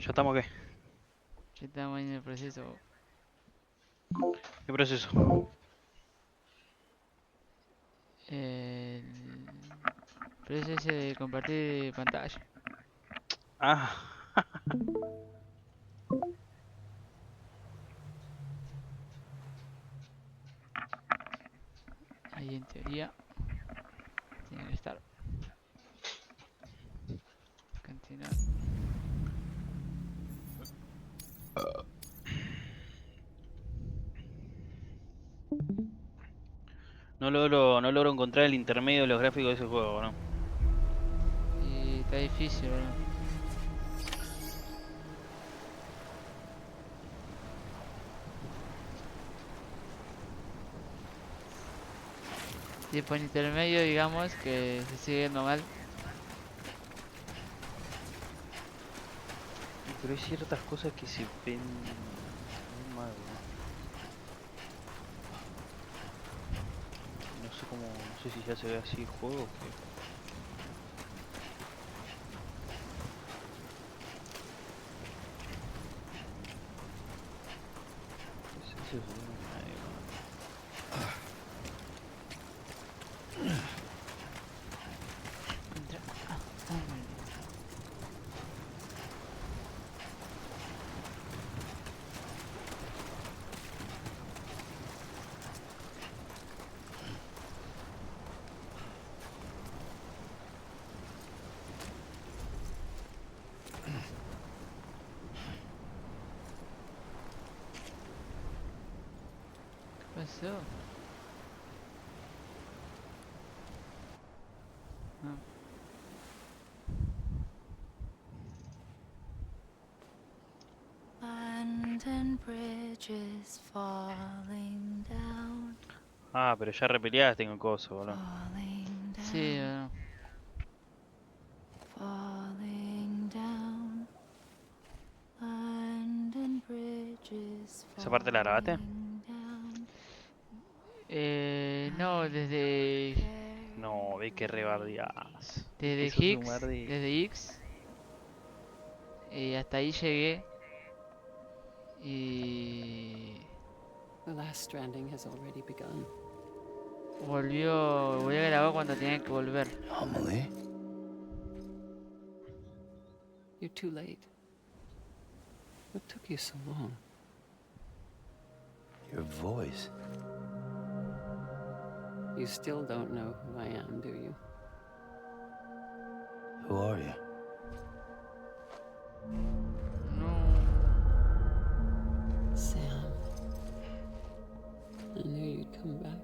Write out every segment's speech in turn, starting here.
¿Ya estamos qué? Ya estamos en el proceso. ¿Qué proceso? El proceso de compartir pantalla. Ah, Ahí en teoría tiene que estar. Continuar. no logro encontrar el intermedio de los gráficos de ese juego, ¿no? Y está difícil, bro. Tipo en intermedio, digamos que se sigue viendo mal. Pero hay ciertas cosas que se ven mal, ¿no? No sé cómo, no sé si ya se ve así el juego o qué. Eso se ve medio mal. Entra. Hombre. ¿Qué pasó? Ah, Land and bridges falling down, Ah, pero ya repeleaste en el coso, boludo. falling sí, down, bro. falling down. Land and bridges ¿Esa parte la grabaste? falling down. No, I No, ve que barely rebardeás. Es que desde sos un Higgs, bardero. desde X, hasta ahí llegué y The last stranding has already begun. volvió a grabar cuando tenía que volver. Amelie? You're too late. What took you so long? Your voice. You still don't know who I am, do you? Who are you? No. Sam. I knew you'd come back.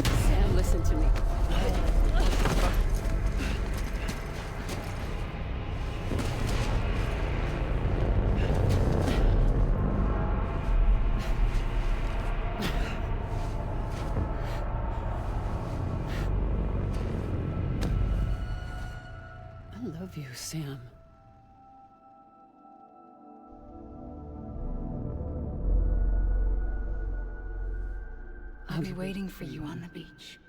Sam, listen to me. I love you, Sam. I'll be waiting for you on the beach.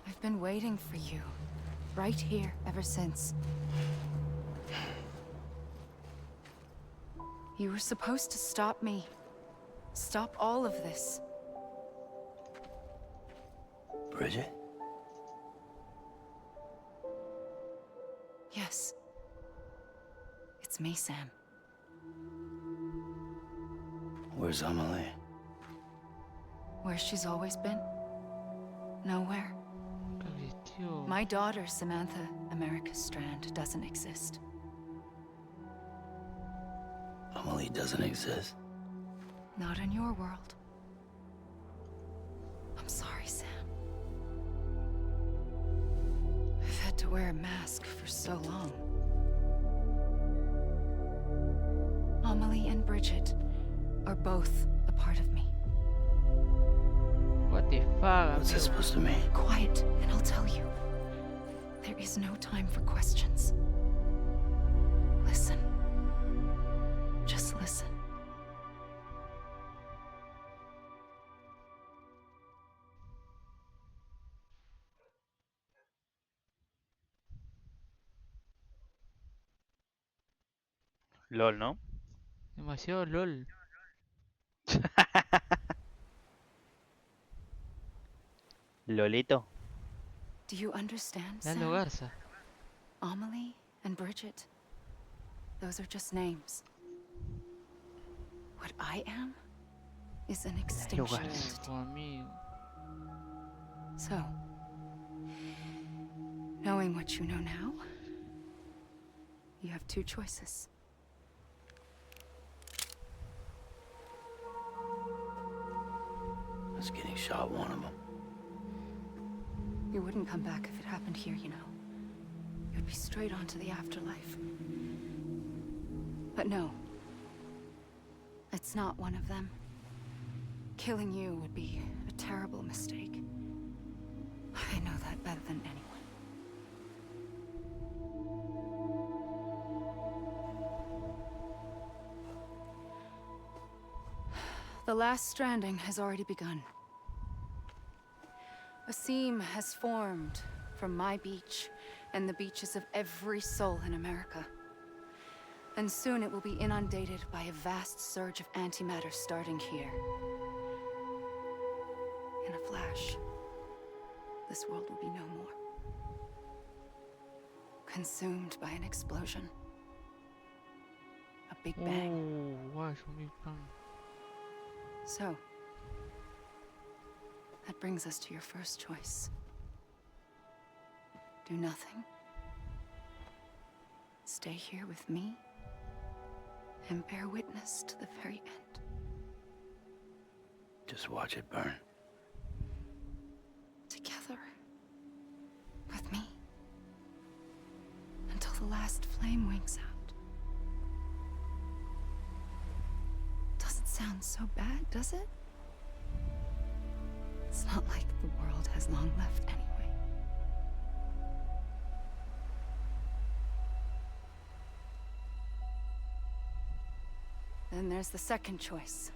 I've been waiting for you, right here, ever since. You were supposed to stop me. Stop all of this. Bridget? Yes. It's me, Sam. Where's Amelie? Where she's always been. Nowhere. Cabristeo. My daughter, Samantha America Strand, doesn't exist. Amelie doesn't exist. Not in your world. I'm sorry, Sam. had to wear a mask for so long. Amelie and Bridget are both a part of me. What the fuck, What's this amigo? supposed to mean? Quiet, and I'll tell you. There is no time for questions. Listen. Just listen. LOL, ¿no? Demasiado LOL. Lolito. Do you understand, Lalo Sam? Garza. Amelie and Bridget. Those are just names. What I am is an extinction Garza. entity. Oh, amigo. So, knowing what you know now, you have two choices. Is getting shot one of them? You wouldn't come back if it happened here, you know. You'd be straight on to the afterlife. But no. It's not one of them. Killing you would be a terrible mistake. I know that better than anyone. The last stranding has already begun. A seam has formed from my beach and the beaches of every soul in America. And soon it will be inundated by a vast surge of antimatter starting here. In a flash, this world will be no more. Consumed by an explosion. A big bang. Oh, guay, un Big Bang. So, that brings us to your first choice. Do nothing. Stay here with me and bear witness to the very end. Just watch it burn. Together. With me. Until the last flame winks out. Doesn't sound so bad, does it? It's not like the world has long left anyway. Then there's the second choice.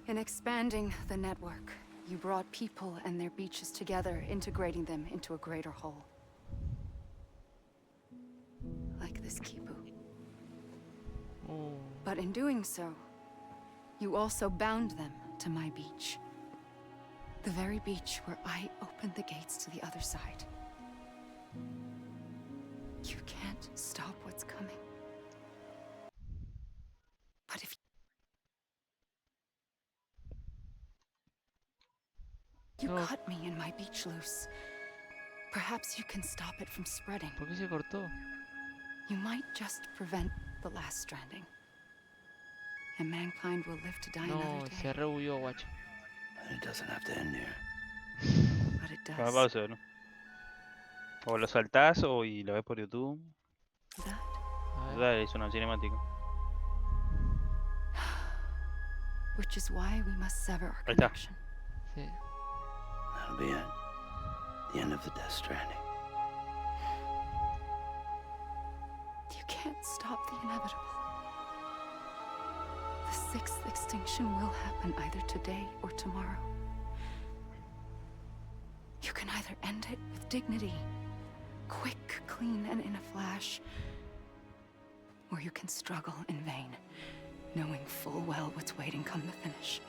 In expanding the network, you brought people and their beaches together, integrating them into a greater whole. Like this Kibu. Oh, But in doing so, you also bound them to my beach. The very beach where I opened the gates to the other side. You can't stop what's coming. But if you No. cut me and my beach loose, perhaps you can stop it from spreading. ¿por qué se cortó? You might just prevent the last stranding. And mankind will live to die No, another se day. rehuyó, guacho. And it doesn't have to end here. But it Cada does. pausa, ¿no? O lo saltás o y lo ves por YouTube. That A ver. Dale, es una cinemática. which is why we must sever our Ahí está. connection. Sí. That'll be it. The end of the Death Stranding. You can't stop the inevitable. The sixth extinction will happen either today or tomorrow. You can either end it with dignity, quick, clean, and in a flash, or you can struggle in vain, knowing full well what's waiting come the finish.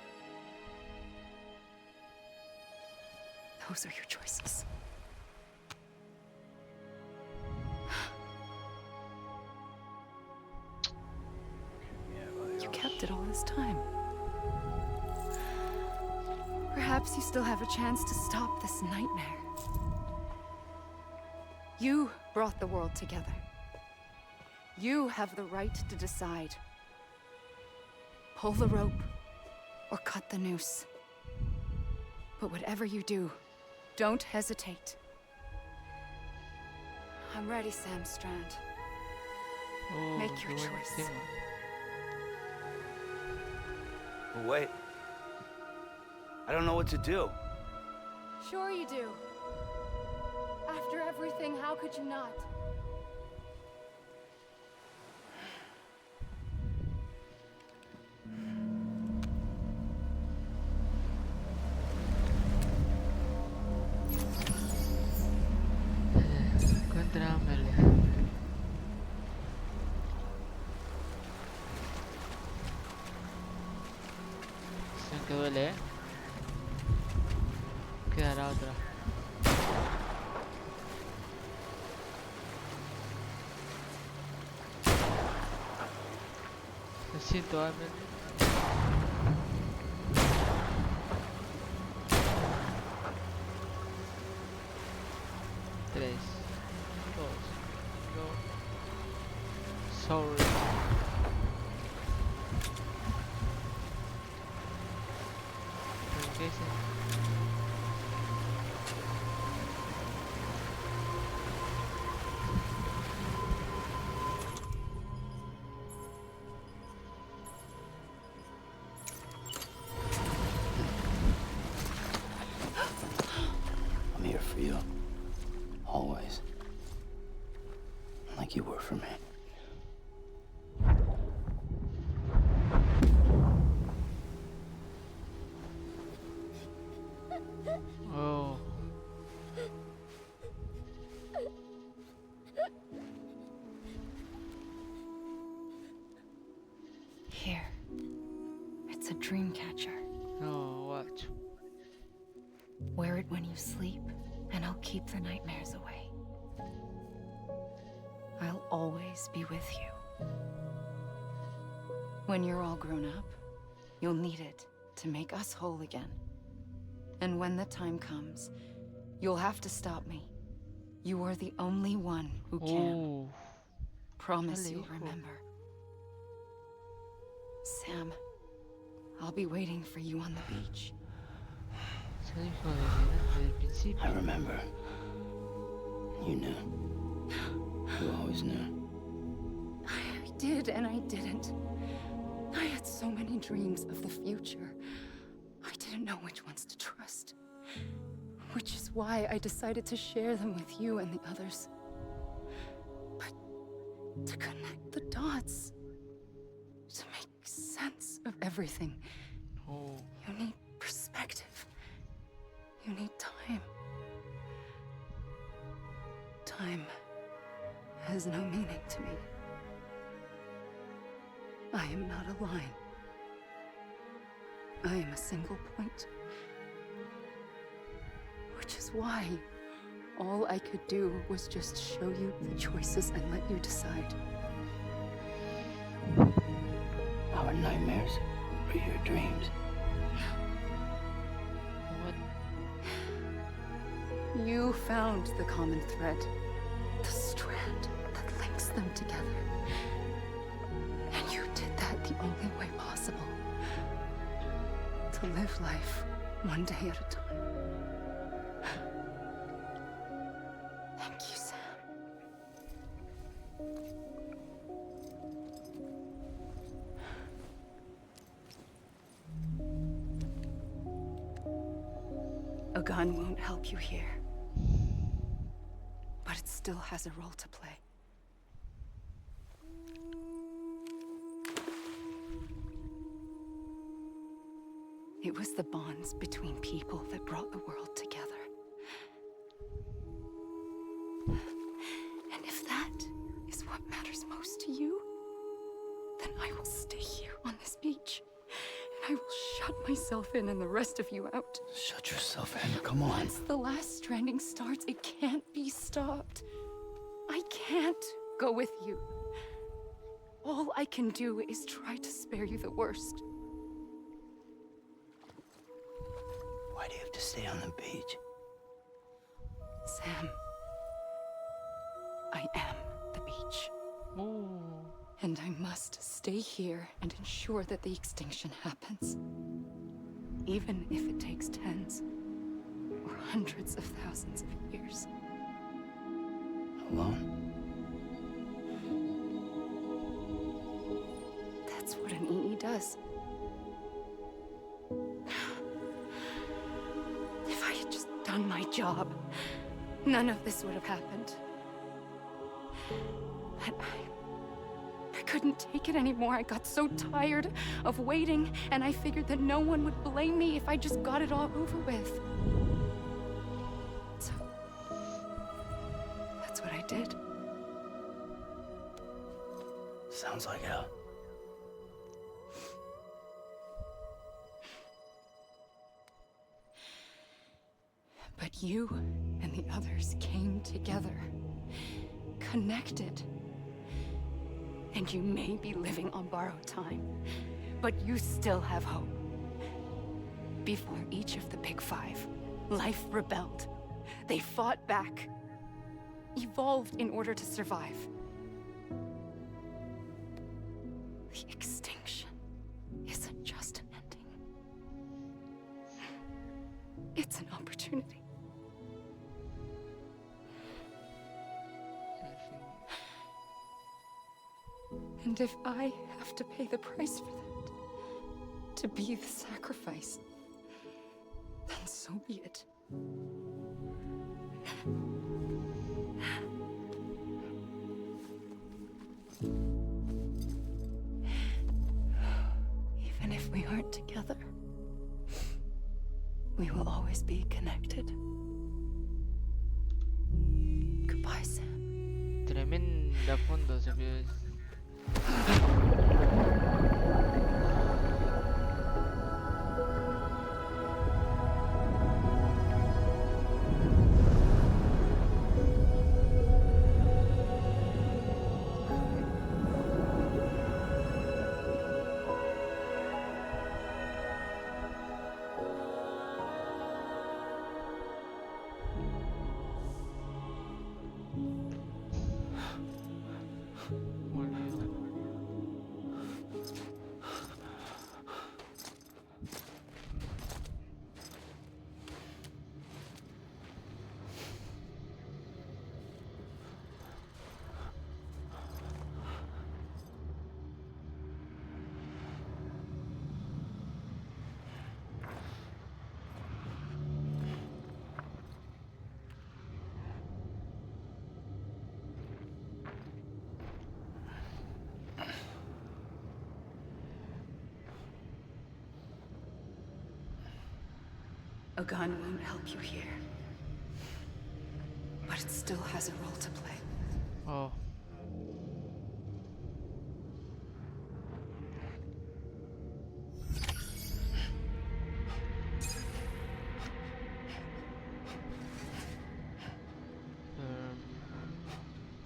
Those are your choices. You kept it all this time. Perhaps you still have a chance to stop this nightmare. You brought the world together. You have the right to decide. Pull the rope or cut the noose. But whatever you do, Don't hesitate. I'm ready, Sam Strand. Oh, Make qué your buen choice. tema. But wait. I don't know what to do. Sure you do. After everything, how could you not? Encuéntramele. Dicen que duele, ¿eh? Quedará otra. Lo siento, Emily. Tres, dos, no. Sorry. ¿Pero qué es? I'm here for you. Always. Like you were for me. Oh. Here. It's a dream catcher. No, watch. Wear it when you sleep, and I'll keep the nightmares away. I'll always be with you. When you're all grown up, you'll need it to make us whole again. And when the time comes, you'll have to stop me. You are the only one who can. Oh. Promise Dale, you'll hijo. remember. Sam, I'll be waiting for you on the beach. Se lo dijo desde el principio. I remember. You knew. You always knew. I did and I didn't. I had so many dreams of the future. I didn't know which ones to trust. Which is why I decided to share them with you and the others. But to connect the dots, to make sense of everything, Oh. you need perspective. You need time. Time has no meaning to me. I am not a line. I am a single point. Which is why all I could do was just show you the choices and let you decide. Our nightmares are your dreams. What? You found the common thread, the strand that links them together. And you did that the only way possible. To live life one day at a time. Thank you, Sam. A gun won't help you here. But it still has a role to play. It was the bonds between people that brought the world together. And if that is what matters most to you, then I will stay here on this beach. And I will shut myself in and the rest of you out. Shut yourself in. Come on. Once the last stranding starts, it can't be stopped. I can't go with you. All I can do is try to spare you the worst. Why do you have to stay on the beach? Sam, I am the beach. Oh. And I must stay here and ensure that the extinction happens. Even if it takes tens for hundreds of thousands of years. Alone? That's what an EE does. If I had just done my job, none of this would have happened. But I couldn't take it anymore. I got so tired of waiting, and I figured that no one would blame me if I just got it all over with. So, that's what I did. Sounds like hell. But you and the others came together, connected. And you may be living on borrowed time, but you still have hope. Before each of the Big Five, life rebelled. They fought back, evolved in order to survive. The extinction isn't just an ending. It's an opportunity. And if I have to pay the price for that, to be the sacrifice, then so be it. Even if we aren't together, we will always be connected. Goodbye, Sam. Tremenda fondo se vio. A gun won't help you here. But it still has a role to play. Oh.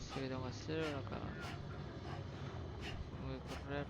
Sí que tengo que hacer acá. Voy a correr.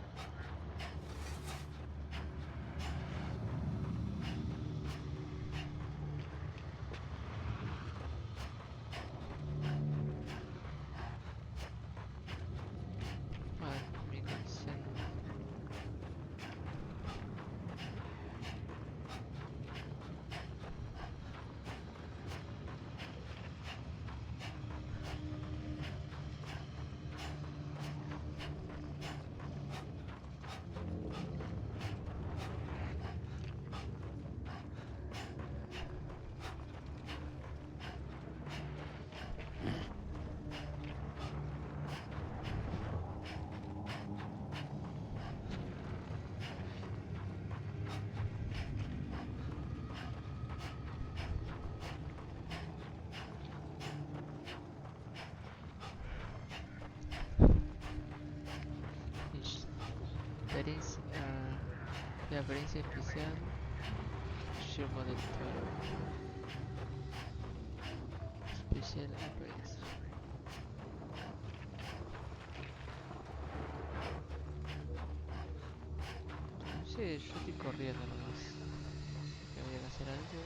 De apariencia especial. Yermo del toro. Special appearance. Sí, yo estoy corriendo nomás. Que voy a hacer algo.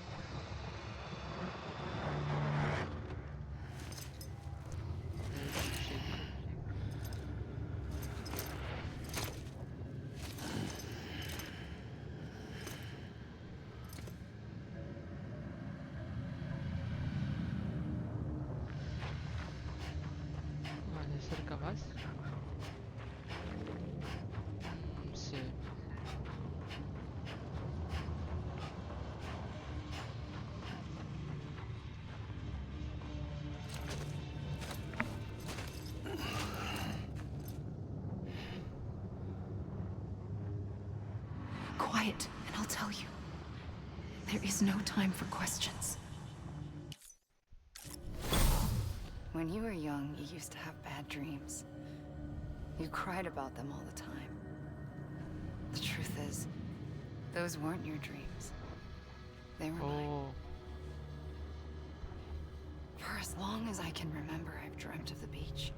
¿De cerca más? Sí. Quiet, and I'll tell you. There is no time for questions. When you were young, you used to have bad dreams. You cried about them all the time. The truth is, those weren't your dreams. They were mine. Oh. For as long as I can remember, I've dreamt of the beach.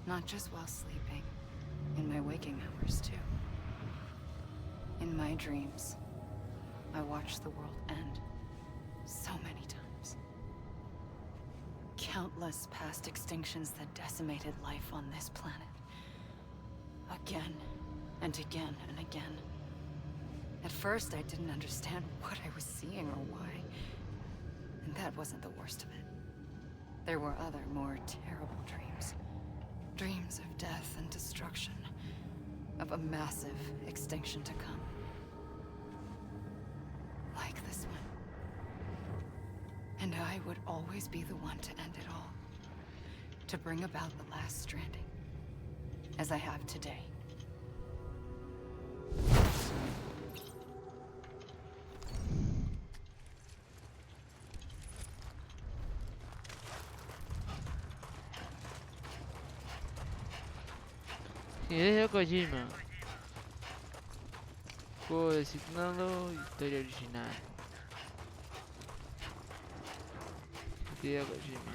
Not just while sleeping, in my waking hours too. In my dreams, I watched the world end so many times. Countless past extinctions that decimated life on this planet. Again and again and again. At first, I didn't understand what I was seeing or why. And that wasn't the worst of it. There were other, more terrible dreams. Dreams of death and destruction. Of a massive extinction to come. Like this one. And I would always be the one to end it all. To bring about the last stranding. As I have today. Hideo Kojima. Juego designado, historia original. Hideo Kojima.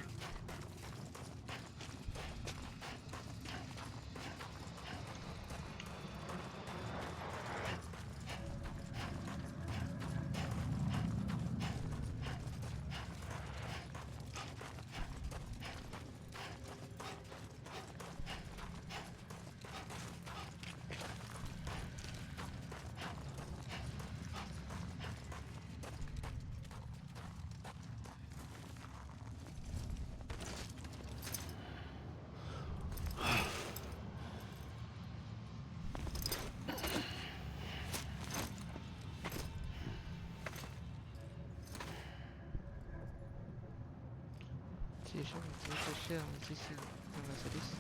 Sí, yo me estoy llegando, sí, tengo que hacer eso.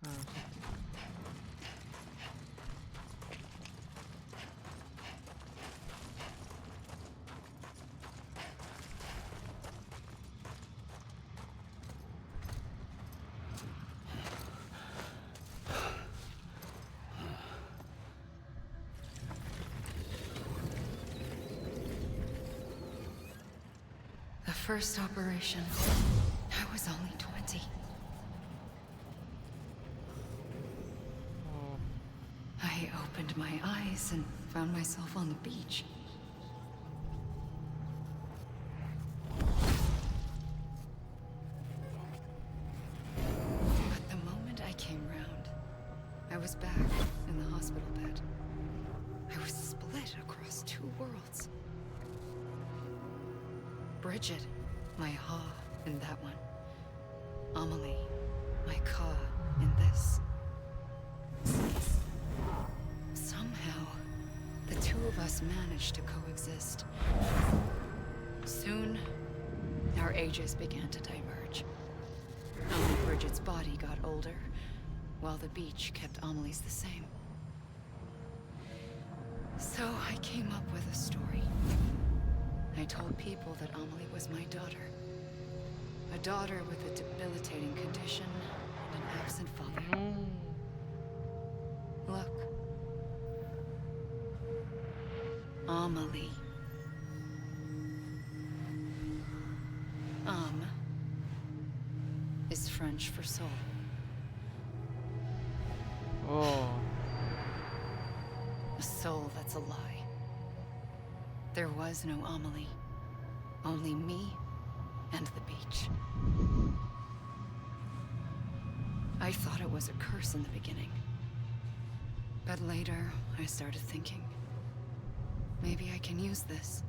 Ah, sí. The first operation, I was only 20. Oh, I opened my eyes and found myself on the beach. But the moment I came round, I was back in the hospital bed. I was split across two worlds. Bridget, my Ha in that one. Amelie, my Ka in this. Somehow, the two of us managed to coexist. Soon, our ages began to diverge. Only Bridget's body got older, while the beach kept Amelie's the same. So I came up with a story. I told people that Amelie was my daughter. A daughter with a debilitating condition and an absent father. no. Look. Amelie. Is French for soul. Oh, A soul that's a lie. There was no Amelie. Only me and the beach. I thought it was a curse in the beginning. But later, I started thinking, maybe I can use this.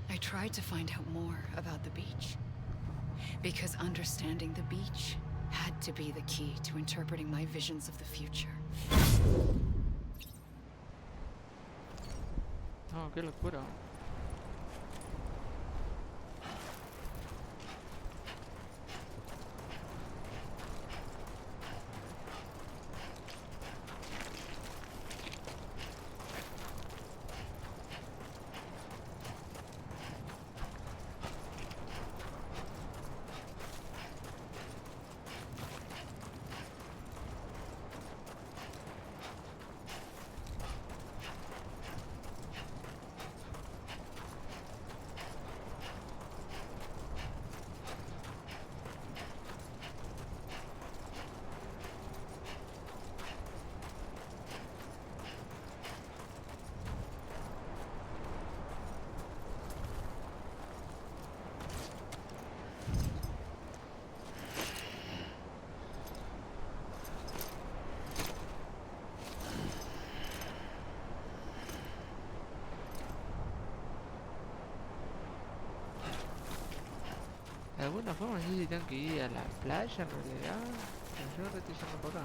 I tried to find out more about the beach. Because understanding the beach had to be the key to interpreting my visions of the future. No, qué locura. De alguna forma, no sé si tengo que ir a la playa en realidad. Pero yo estoy yendo por acá.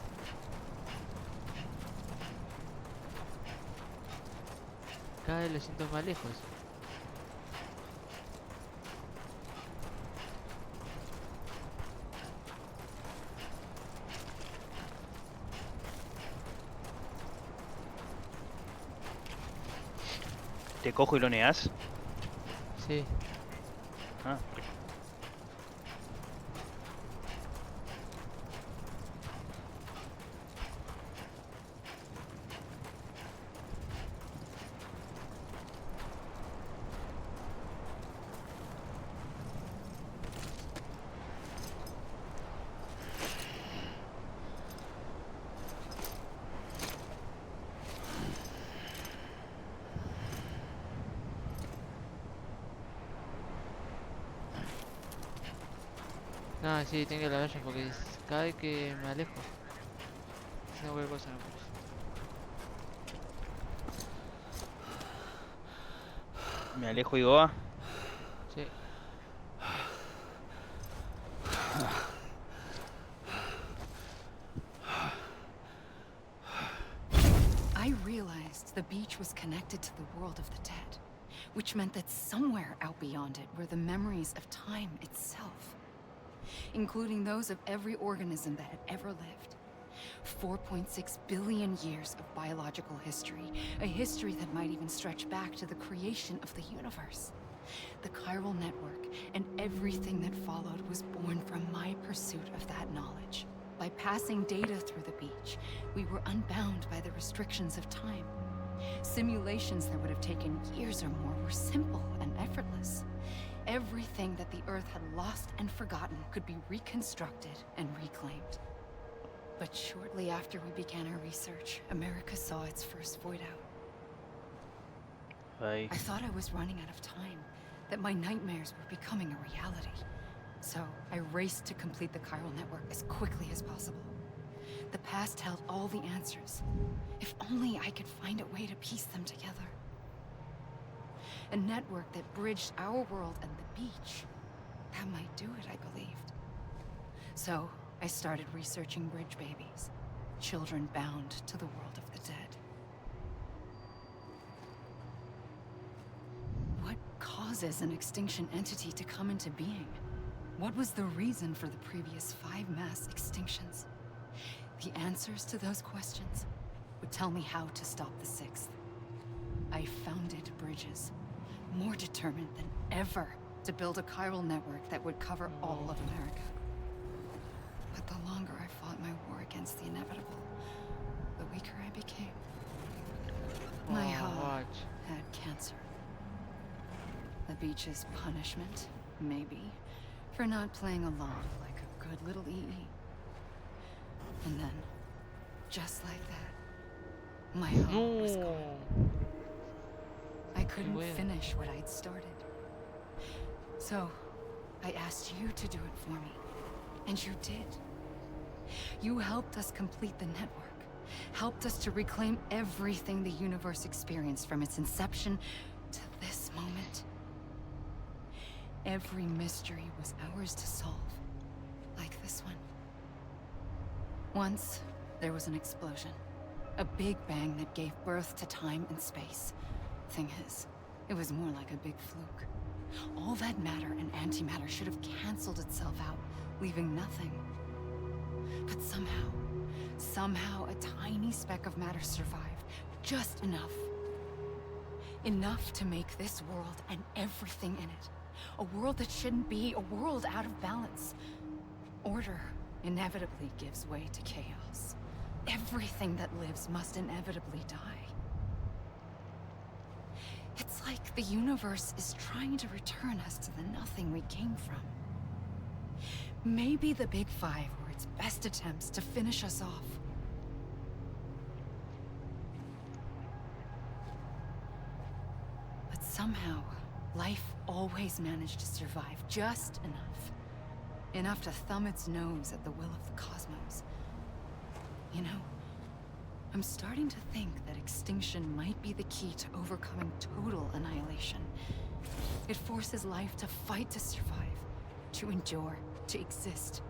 Cada vez lo siento más lejos. ¿Te cojo y lo negas? Sí. Ah, No, sí, tengo que ir a la playa porque cada vez que me alejo, no cualquier cosa no puedo. me alejo y Goa. Sí. I realized the beach was connected to the world of the dead, which meant that somewhere out beyond it were the memories of time itself, including those of every organism that had ever lived. 4.6 billion years of biological history, a history that might even stretch back to the creation of the universe. The chiral network and everything that followed was born from my pursuit of that knowledge. By passing data through the beach, we were unbound by the restrictions of time. Simulations that would have taken years or more were simple and effortless. Everything that the Earth had lost and forgotten could be reconstructed and reclaimed. But shortly after we began our research, America saw its first void out. Ahí. I thought I was running out of time, that my nightmares were becoming a reality. So I raced to complete the chiral network as quickly as possible. The past held all the answers. If only I could find a way to piece them together. A network that bridged our world and the beach. That might do it, I believed. So I started researching bridge babies, children bound to the world of the dead. What causes an extinction entity to come into being? What was the reason for the previous 5 mass extinctions? The answers to those questions would tell me how to stop the 6th. I founded bridges, more determined than ever to build a chiral network that would cover all of America. But the longer I fought my war against the inevitable, the weaker I became. My heart had cancer. The beach's punishment, maybe, for not playing along like a good little EE. And then, just like that, my heart was gone. I couldn't finish what I'd started. So, I asked you to do it for me. And you did. You helped us complete the network, helped us to reclaim everything the universe experienced from its inception to this moment. Every mystery was ours to solve, like this one. Once, there was an explosion. A big bang that gave birth to time and space. Thing is, it was more like a big fluke. All that matter and antimatter should have canceled itself out, leaving nothing. But somehow a tiny speck of matter survived. Just enough. Enough to make this world and everything in it. A world that shouldn't be, a world out of balance. Order inevitably gives way to chaos. Everything that lives must inevitably die. It's like the universe is trying to return us to the nothing we came from. Maybe the Big Five were its best attempts to finish us off. But somehow, life always managed to survive just enough. Enough to thumb its nose at the will of the cosmos. You know, I'm starting to think that extinction might be the key to overcoming total annihilation. It forces life to fight to survive, to endure, to exist.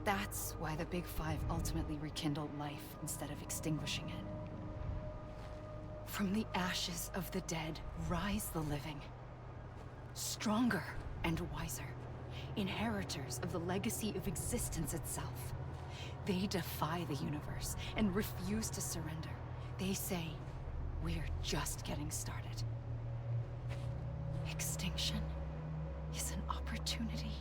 That's why the Big Five ultimately rekindled life instead of extinguishing it. From the ashes of the dead rise the living. Stronger and wiser. Inheritors of the legacy of existence itself. They defy the universe and refuse to surrender. They say, we're just getting started. Extinction is an opportunity.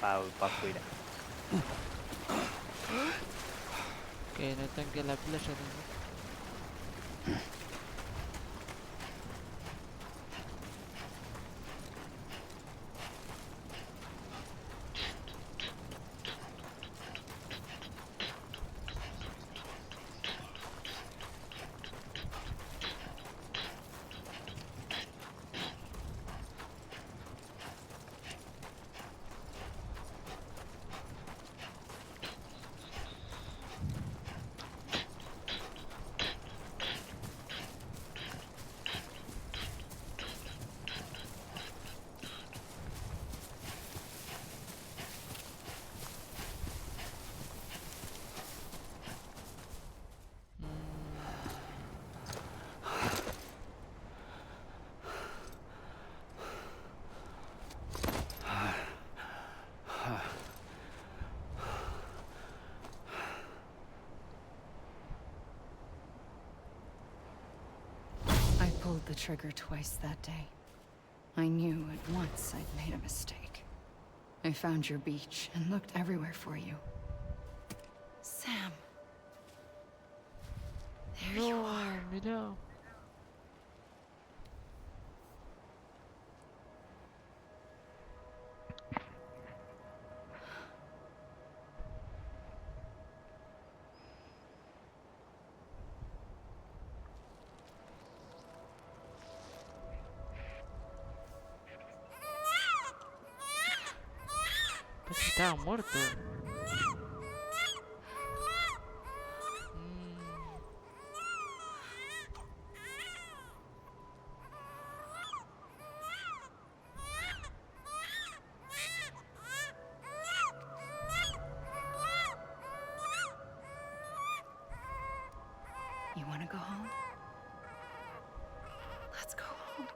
Pa' afuera. Que no tanque la playa también. I pulled the trigger twice that day. I knew at once I'd made a mistake. I found your beach and looked everywhere for you. Sam. There you are. Mira. Pues estaba muerto. You want to go home? Let's go home.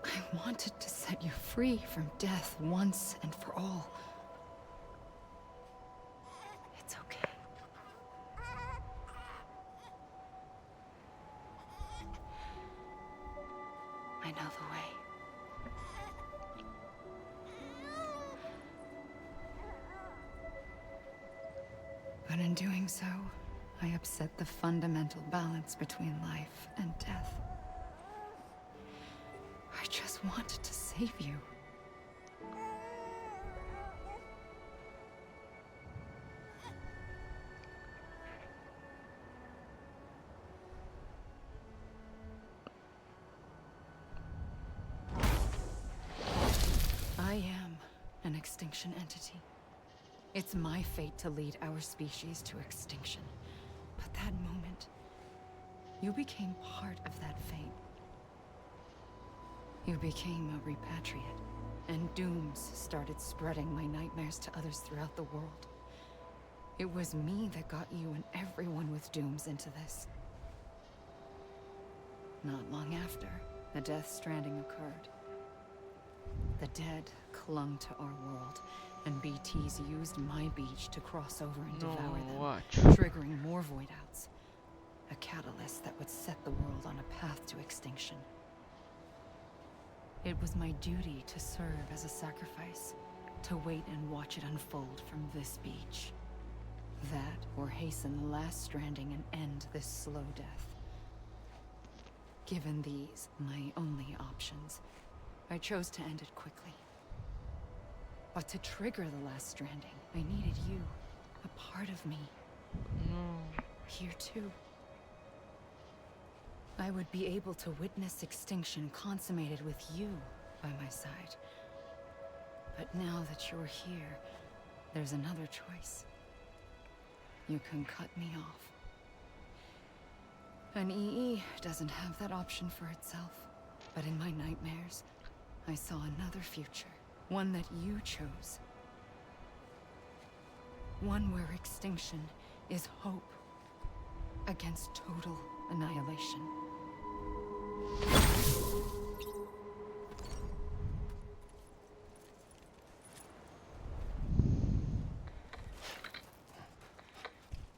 I wanted to set you free from death once and for all. It's okay. I know the way. But in doing so, I upset the fundamental balance between life and death. I just wanted to save you. I am an extinction entity. It's my fate to lead our species to extinction. But that moment, you became part of that fate. You became a repatriate, and dooms started spreading my nightmares to others throughout the world. It was me that got you and everyone with dooms into this. Not long after, the death stranding occurred. The dead clung to our world, and BTs used my beach to cross over and devour them, watch. triggering more void outs. A catalyst that would set the world on a path to extinction. It was my duty to serve as a sacrifice, to wait and watch it unfold from this beach. That, or hasten the last stranding and end this slow death. Given these, my only options, I chose to end it quickly. But to trigger the last stranding, I needed you, a part of me, No. here too. I would be able to witness extinction consummated with you by my side. But now that you're here, there's another choice. You can cut me off. An EE doesn't have that option for itself. But in my nightmares, I saw another future. One that you chose. One where extinction is hope against total annihilation.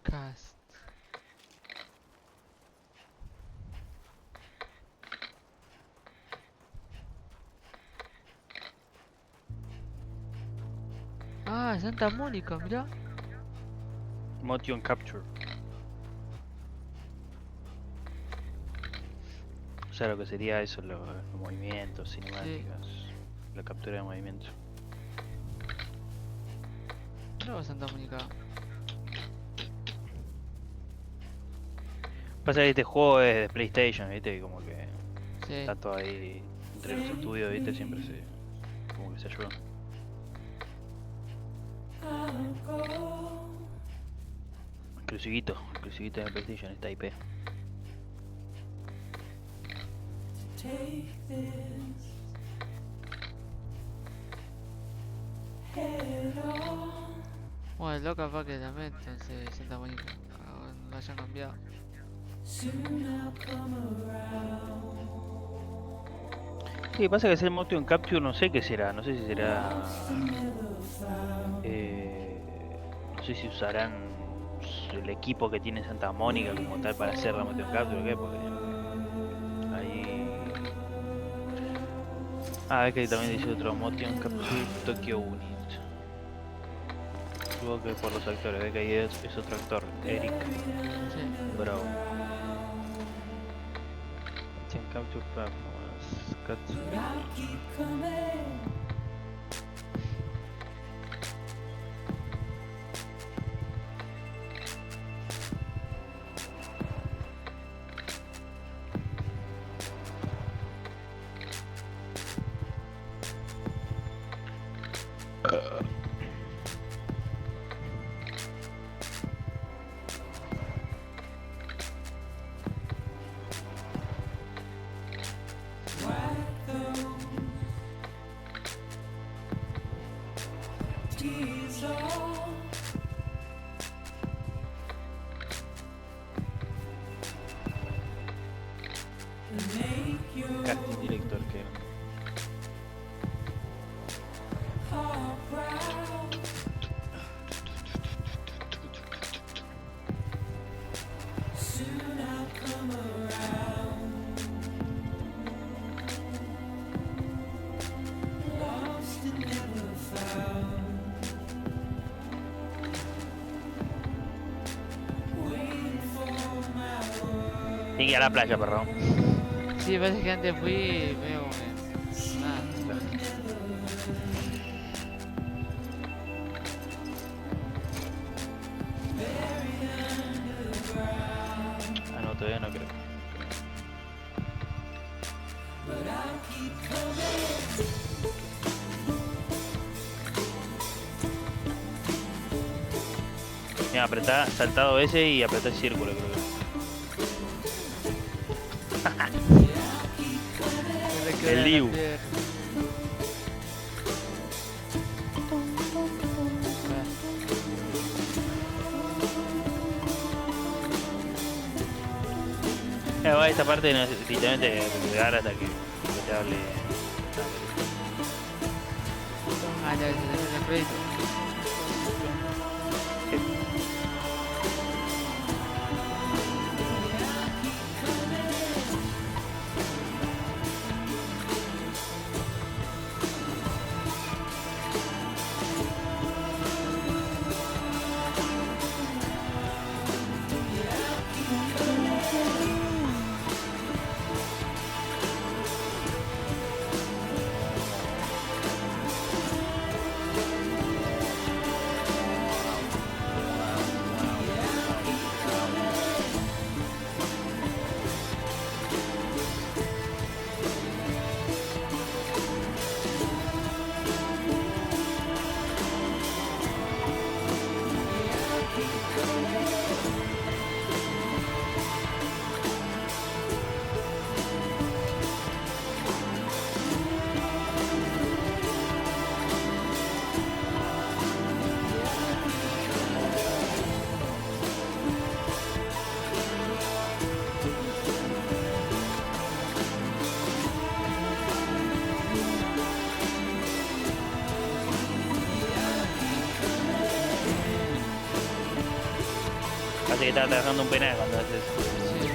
Cast. Ah, Santa Mónica, mirá. Motion capture. O sea, lo que sería eso, los movimientos, cinemáticas, la captura de movimiento. Mirá Santa Mónica. Pasa que este juego es de PlayStation, viste, y como que Sí. está todo ahí entre los estudios, viste, siempre se como que se ayudan. Exclusivito de PlayStation, esta IP. Bueno, lo capaz que también, entonces Santa Mónica. Ahora no lo hayan cambiado. Sí, pasa que hacer motion capture no sé qué será, no sé si será... no sé si usarán el equipo que tiene Santa Mónica como tal para hacer la motion capture o qué, porque ahí... Ah, es que también dice otro motion capture Tokyo Unit. Supongo que por los actores, ve que ahí es otro actor, Eric Sí. Bravo. Motion capture performance, casting director que era. que ir a la playa, perro. Sí, parece que antes fui medio como que... Nada. Ah, no, todavía no creo. Mira, apretá, saltado ese y apretá el círculo, creo Se me que. queda El la Liu. pierna. Esta parte no, literalmente llegar hasta que te hable. Ah, ya, se termina el crédito. Parece que estaba trabajando un penal cuando haces eso. Sí.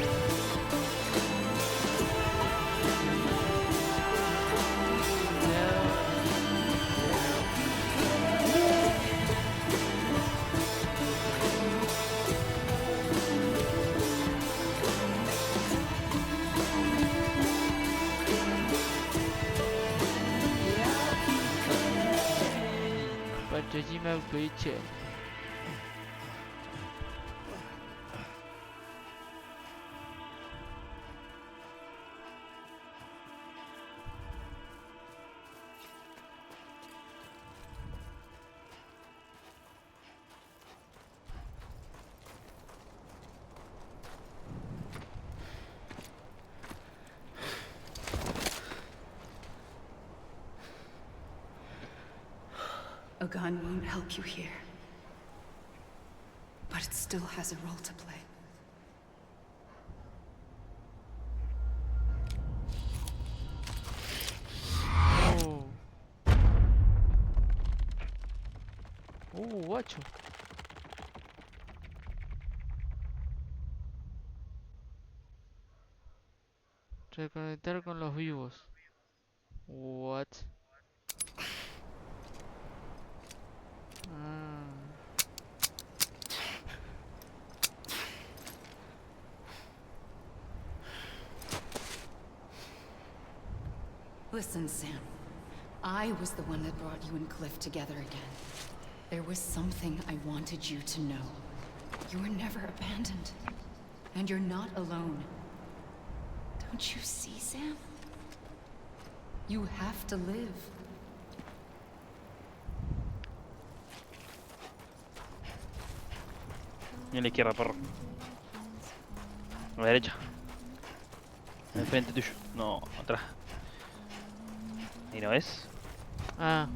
Parchajima Beach. A gun won't help you here. But it still has a role to play. Oh. Guacho. Reconectar con los vivos. What? Ah. Listen, Sam. I was the one that brought you and Cliff together again. There was something I wanted you to know. You were never abandoned. And you're not alone. Don't you see, Sam? You have to live. Y a la izquierda, perro. A la derecha. Al frente tuyo. No, atrás. ¿Y no ves? Ah.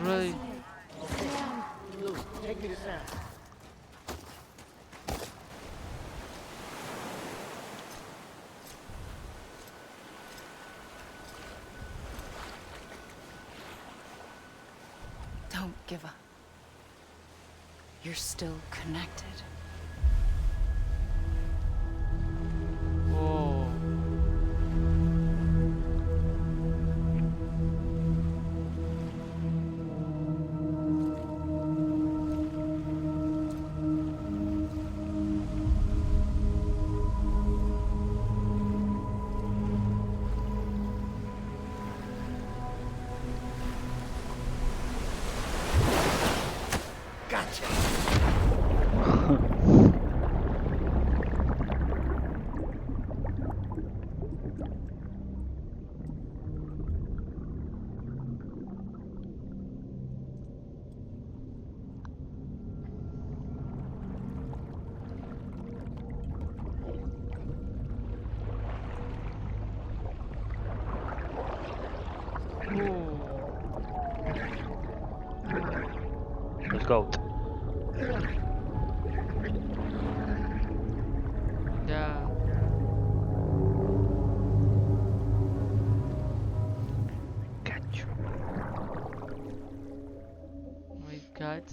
Ready. Don't give up. You're still connected. Oh. Gotcha. Let's go. Ya. Cacho. Oh my god.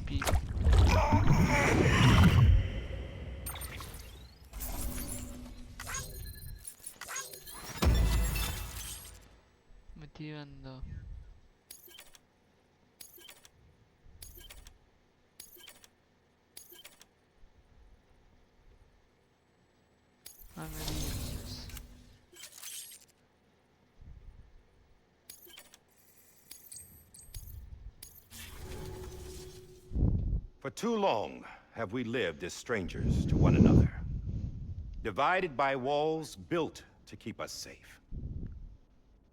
Pi- Motivando. Amarillos. For too long have we lived as strangers to one another, divided by walls built to keep us safe.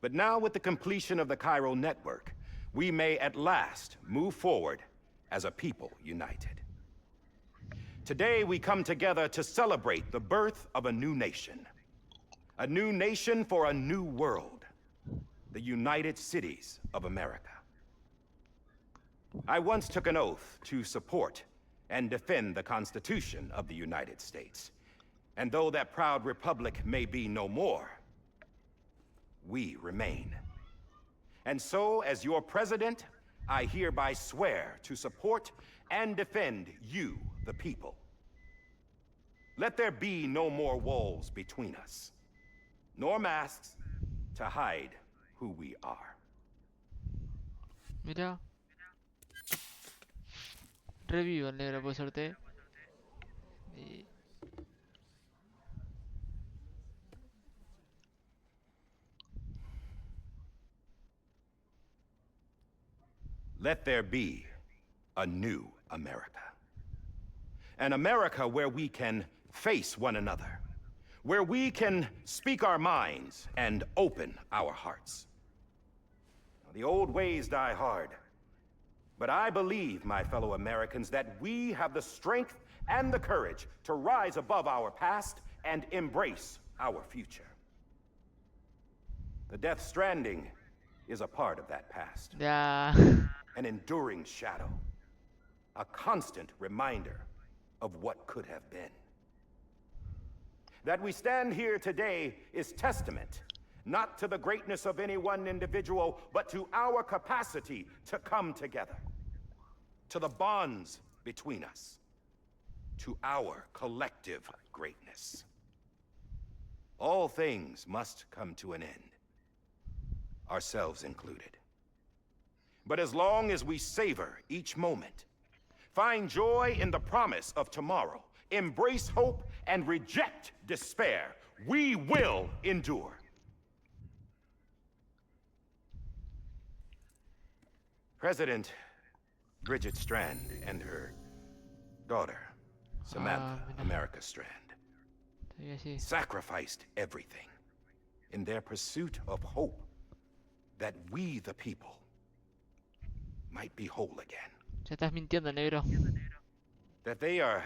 But now, with the completion of the Cairo network, we may at last move forward as a people united. Today, we come together to celebrate the birth of a new nation. A new nation for a new world. The United Cities of America. I once took an oath to support and defend the Constitution of the United States. And though that proud republic may be no more, we remain. And so, as your president, I hereby swear to support and defend you, the people. Let there be no more walls between us, nor masks to hide who we are. Mira. Revivo al negro, por suerte. Y... Let there be a new America. An America where we can face one another, where we can speak our minds and open our hearts. The old ways die hard, but I believe, my fellow Americans, that we have the strength and the courage to rise above our past and embrace our future. The Death Stranding is a part of that past. Ya. An enduring shadow. A constant reminder of what could have been. That we stand here today is testament, not to the greatness of any one individual, but to our capacity to come together. To the bonds between us. To our collective greatness. All things must come to an end. Ourselves included. But as long as we savor each moment, find joy in the promise of tomorrow, embrace hope, and reject despair, we will endure. President Bridget Strand and her daughter, Samantha mira. America Strand, Todavía sí. sacrificed everything in their pursuit of hope that we, the people, might be whole again. Ya estás mintiendo, negro. That they are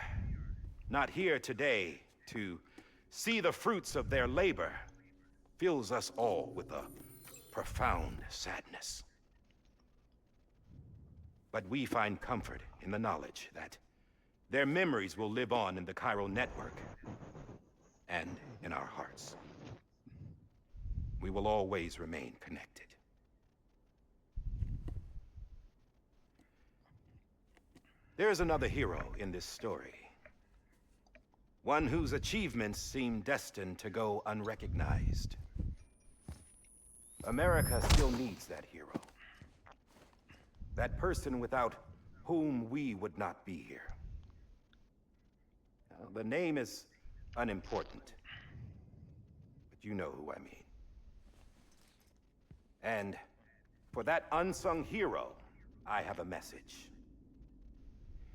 not here today to see the fruits of their labor fills us all with a profound sadness. But we find comfort in the knowledge that their memories will live on in the chiral network and in our hearts. We will always remain connected. There is another hero in this story. One whose achievements seem destined to go unrecognized. America still needs that hero. That person without whom we would not be here. Now, the name is unimportant, but you know who I mean. And for that unsung hero, I have a message.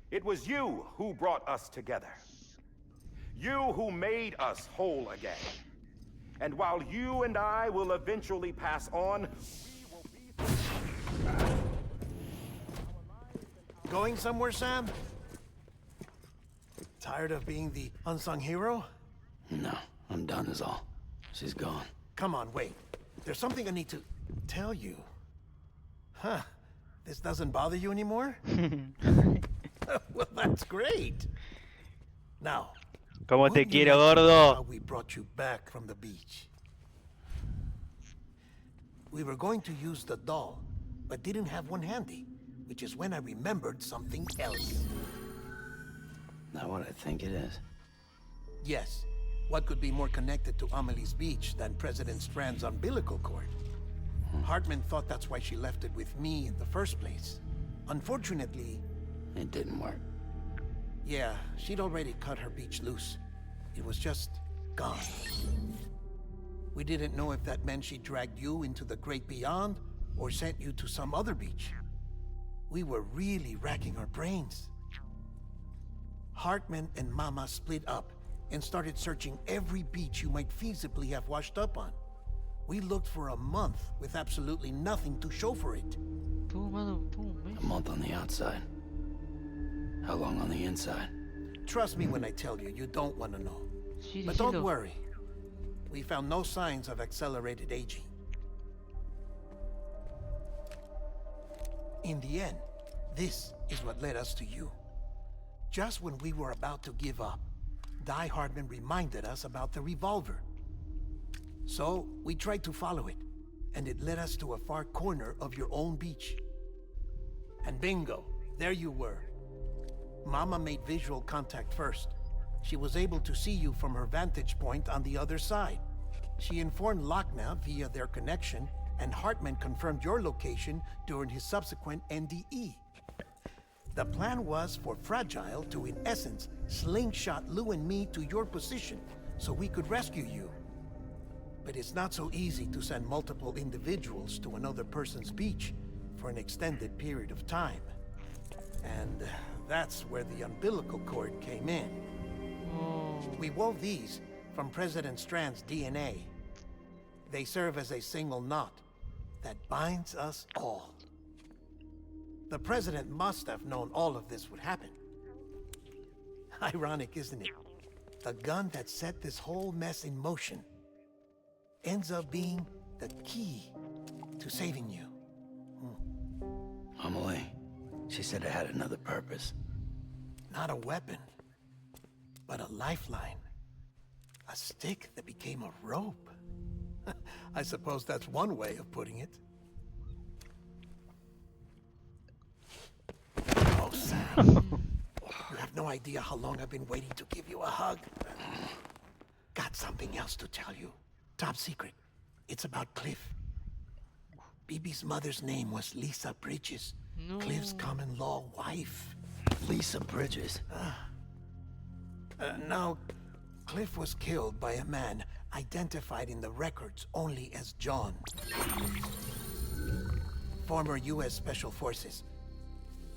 It was you who brought us together. You who made us whole again. And while you and I will eventually pass on, we will be... Going somewhere, Sam? Tired of being the unsung hero? No, I'm done is all. She's gone. Come on, wait. There's something I need to tell you. Huh. This doesn't bother you anymore? Well, that's great. Now, ¿Cómo te wouldn't you quiero, like to know how gordo? we brought you back from the beach? We were going to use the doll, but didn't have one handy, which is when I remembered something else. Not what I think it is. Yes. What could be more connected to Amelie's beach than President Strand's umbilical cord? Hartman thought that's why she left it with me in the first place. Unfortunately... It didn't work. Yeah, she'd already cut her beach loose. It was just gone. We didn't know if that meant she dragged you into the great beyond, or sent you to some other beach. We were really racking our brains. Hartman and Mama split up and started searching every beach you might feasibly have washed up on. We looked for a month with absolutely nothing to show for it. Tú, mano, tú, A month on the outside. How long on the inside? Trust me when I tell you, you don't want to know. Sí, But don't decilo. worry. We found no signs of accelerated aging. In the end, this is what led us to you. Just when we were about to give up, Die Hardman reminded us about the revolver. So, we tried to follow it, and it led us to a far corner of your own beach. And bingo, there you were. Mama made visual contact first. She was able to see you from her vantage point on the other side. She informed Lochna via their connection, and Hartman confirmed your location during his subsequent NDE. The plan was for Fragile to, in essence, slingshot Lou and me to your position so we could rescue you. But it's not so easy to send multiple individuals to another person's beach for an extended period of time. And that's where the umbilical cord came in. Oh. We wove these from President Strand's DNA. They serve as a single knot that binds us all. The President must have known all of this would happen. Ironic, isn't it? The gun that set this whole mess in motion ends up being the key to saving you. Amelie. She said it had another purpose. Not a weapon, but a lifeline. A stick that became a rope. I suppose that's one way of putting it. Oh, Sam. You have no idea how long I've been waiting to give you a hug. Got something else to tell you. Top secret. It's about Cliff. BB's mother's name was Lisa Bridges. No. Cliff's common-law wife. Lisa Bridges. Now, Cliff was killed by a man identified in the records only as John. Former U.S. Special Forces.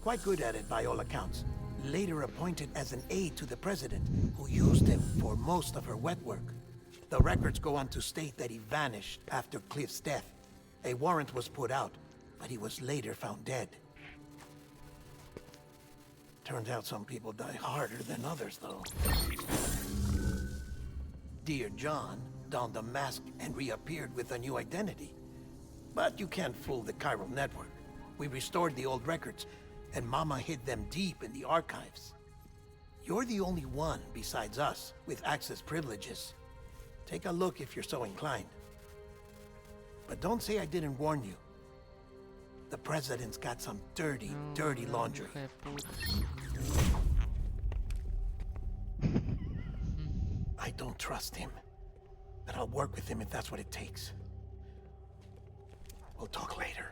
Quite good at it by all accounts. Later appointed as an aide to the president, who used him for most of her wet work. The records go on to state that he vanished after Cliff's death. A warrant was put out, but he was later found dead. Turns out some people die harder than others, though. Dear John donned a mask and reappeared with a new identity. But you can't fool the chiral network. We restored the old records, and Mama hid them deep in the archives. You're the only one besides us with access privileges. Take a look if you're so inclined. But don't say I didn't warn you. The president's got some dirty, dirty laundry. Hija de puta. I don't trust him. But I'll work with him if that's what it takes. We'll talk later.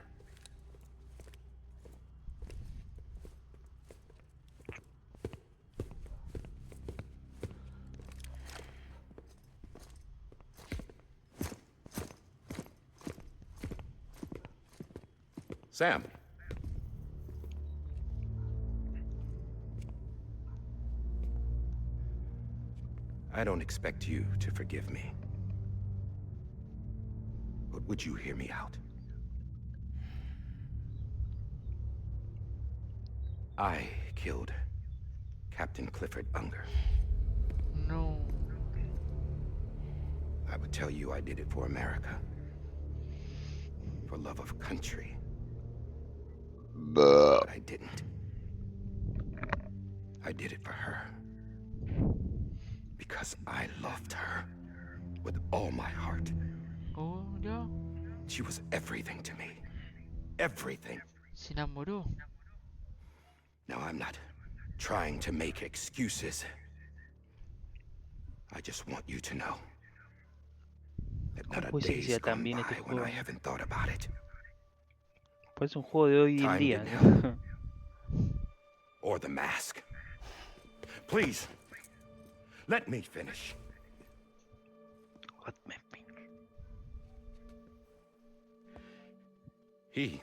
Sam. I don't expect you to forgive me. But would you hear me out? I killed Captain Clifford Unger. No. I would tell you I did it for America. For love of country. But I didn't. I did it for her. Because I loved her with all my heart. Oh, ya. She was everything to me. Everything. Se enamoró. Now, I'm not trying to make excuses. I just want you to know that not a ¿Cómo puede ser que day's sea gone tan bien by este when juego? I haven't thought about it. Parece un juego de hoy en Time día. didn't ¿No? Or the mask. Please, let me finish. Let me think.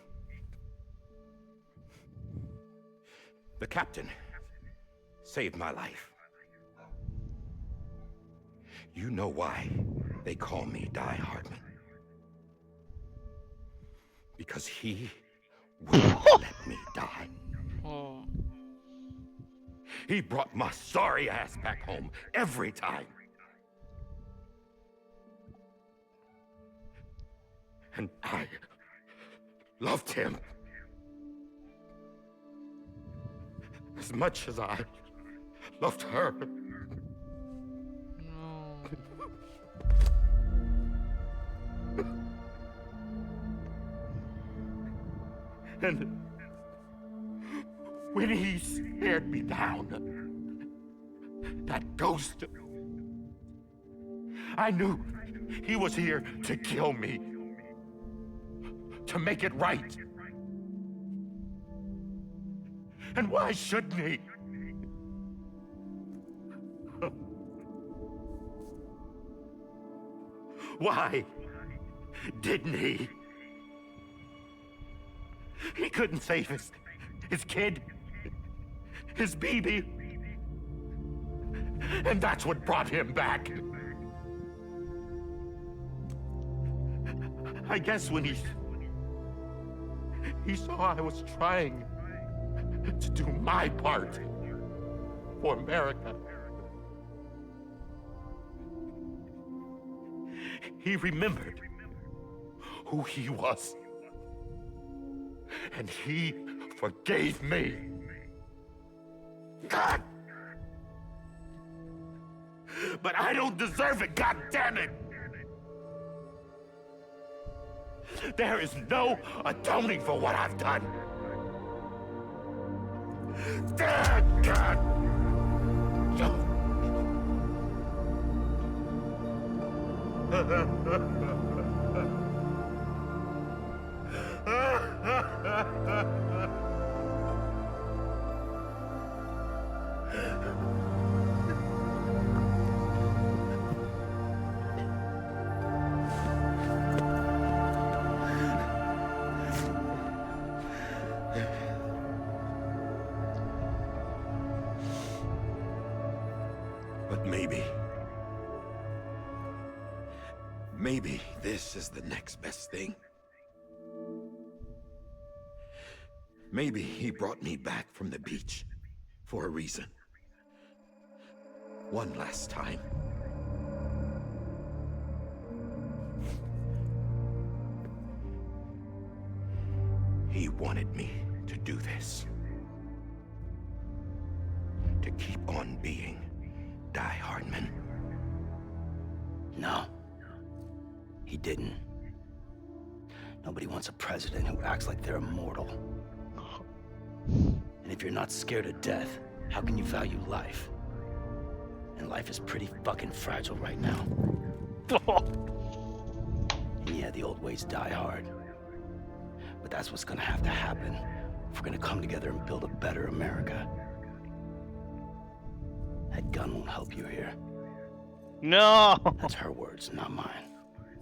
The captain, saved my life. You know why they call me Die Hardman? Because he wouldn't let me die. Oh. He brought my sorry ass back home every time. And I loved him as much as I loved her. No. And when he stared me down, that ghost, I knew he was here to kill me, to make it right. And why shouldn't he? Why didn't he? He couldn't save his kid, his baby. And that's what brought him back. I guess when he saw I was trying to do my part for America, he remembered who he was. And he forgave me. God! But I don't deserve it, God damn it! There is no atoning for what I've done. God! But maybe this is the next best thing. Maybe he brought me back from the beach for a reason. One last time. He wanted me to do this. To keep on being Die Hardman. No. He didn't. Nobody wants a president who acts like they're immortal. And if you're not scared of death, how can you value life? And life is pretty fucking fragile right now. And yeah, the old ways die hard. But that's what's gonna have to happen if we're gonna come together and build a better America. That gun won't help you here. No. That's her words, not mine.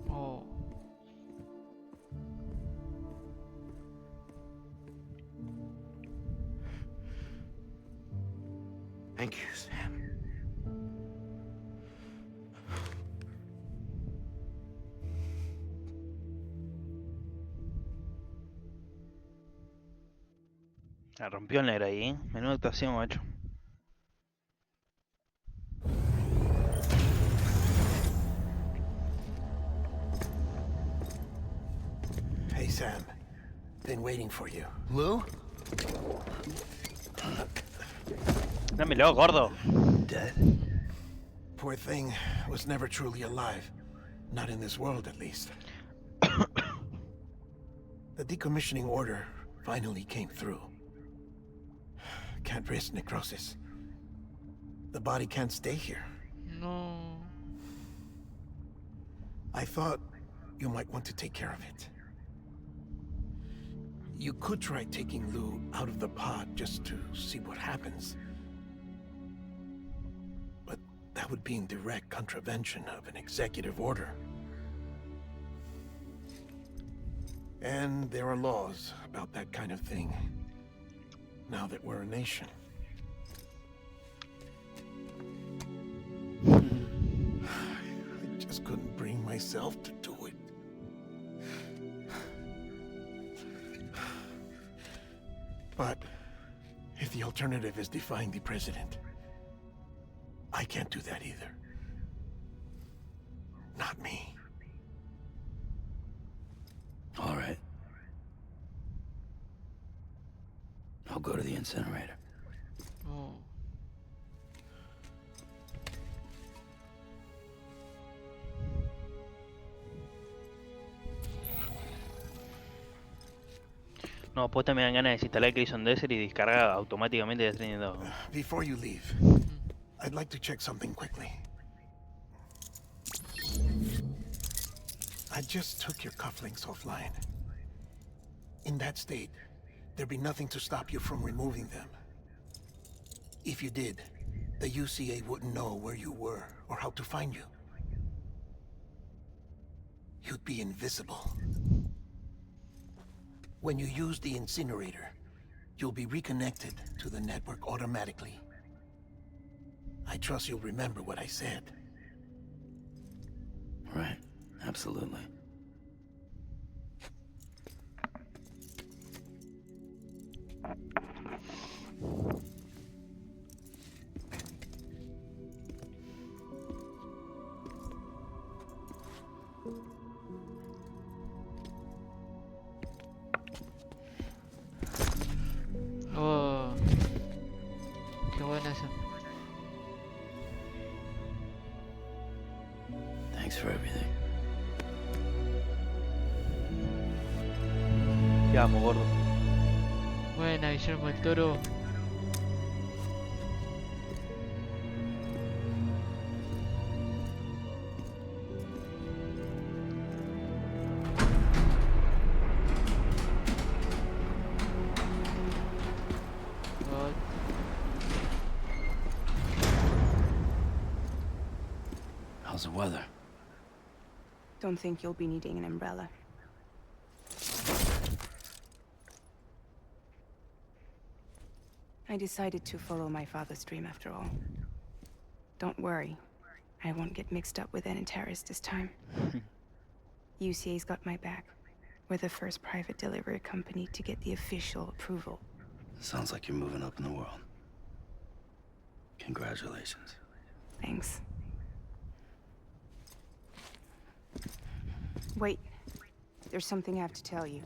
Oh. Thank you, Sam. La rompió el negro ahí, ¿eh? Menuda actuación, macho. Hey, Sam. Been waiting for you. Lou? Dámelo, gordo. Dead? Poor thing was never truly alive. Not in this world, at least. The decommissioning order finally came through. Can't risk necrosis. The body can't stay here. No. I thought you might want to take care of it. You could try taking Lou out of the pod just to see what happens. But that would be in direct contravention of an executive order. And there are laws about that kind of thing, now that we're a nation. I just couldn't bring myself to do it. But if the alternative is defying the president, I can't do that either. Not me. All right. I'll go to the incinerator. Oh. No, posta me dan ganas de desinstalar Crimson Desert y descargar automáticamente de Stranding 2. Before you leave, I'd like to check something quickly. I just took your cufflinks offline. In that state, there'd be nothing to stop you from removing them. If you did, the UCA wouldn't know where you were or how to find you. You'd be invisible. When you use the incinerator, you'll be reconnected to the network automatically. I trust you'll remember what I said. Right. Absolutely. Oh. Qué buena esa. Thanks for everything. Te amo, gordo. Buena, Guillermo el Toro. God. How's the weather? Don't think you'll be needing an umbrella. I decided to follow my father's dream after all. Don't worry. I won't get mixed up with any terrorists this time. UCA's got my back. We're the first private delivery company to get the official approval. Sounds like you're moving up in the world. Congratulations. Thanks. Wait. There's something I have to tell you.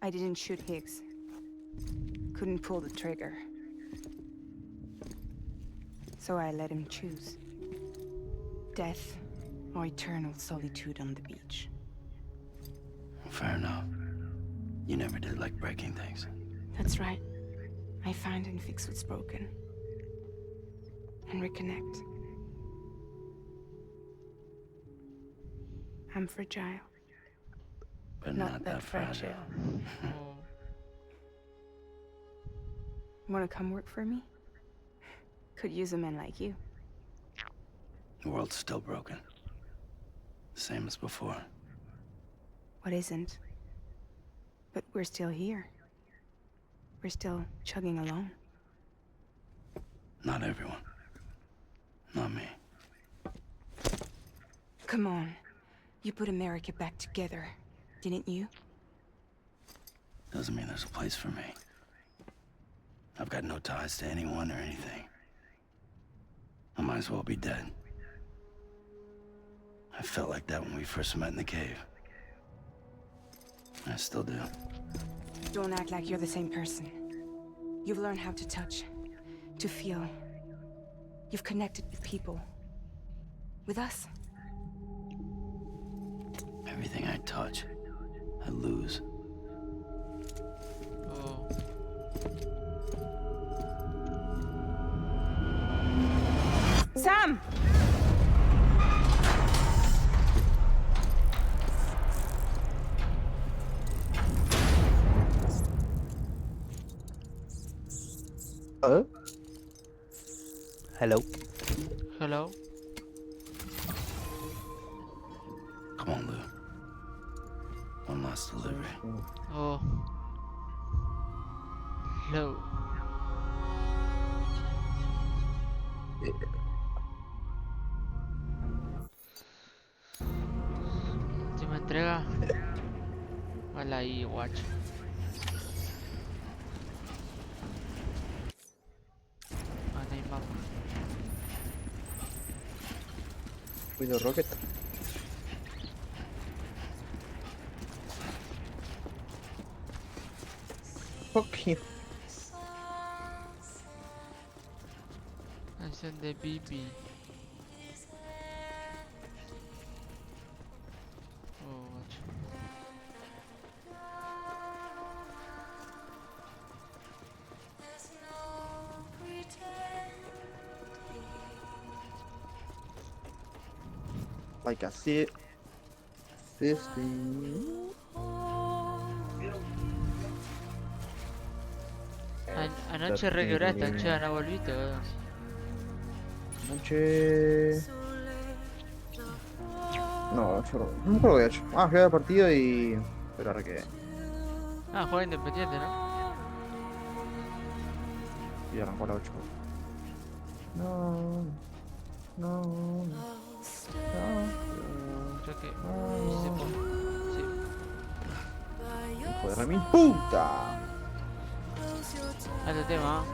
I didn't shoot Higgs. Couldn't pull the trigger. So I let him choose. Death or eternal solitude on the beach. Fair enough. You never did like breaking things. That's right. I find and fix what's broken. And reconnect. I'm fragile. But not that fragile. Oh, Wanna come work for me? Could use a man like you. The world's still broken. Same as before. What isn't? But we're still here. We're still chugging along. Not everyone. Not me. Come on. You put America back together, didn't you? Doesn't mean there's a place for me. I've got no ties to anyone or anything. I might as well be dead. I felt like that when we first met in the cave. I still do. Don't act like you're the same person. You've learned how to touch, to feel. You've connected with people. With us. Everything I touch, I lose. oh. Sam! Hello. Hello. Come on, Lou. One last delivery. Oh. Hello. Última entrega. Vale ahí, guacho. Ah, no hay mapa. Cuido Rocket. Fucking. Canción de Bibi. Oh, guacho. Like I see it. 50. Anoche re quebraste, che, no volviste, weón. Noche. No, yo no me acuerdo qué he hecho. Ah, jugué el partido y. Pero ahora que. Ah, juega independiente, ¿no? Y arrancó la 8. No. No. No. Creo que sí se puede. Sí. Hijo de remil puta. Alto tema,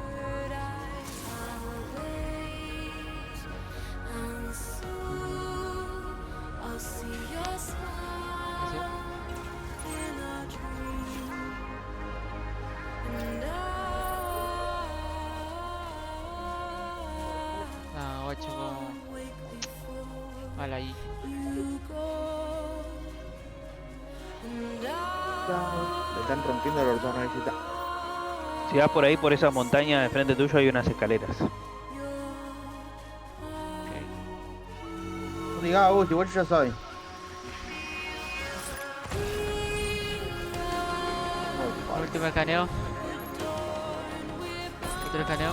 ah, guacho, como... Vale, ahí. Le están rompiendo los dos necesitas. Si vas por ahí, por esa montaña de frente tuyo, hay unas escaleras. No digas Augusto, igual yo ya saben. Último escaneo. Otro escaneo.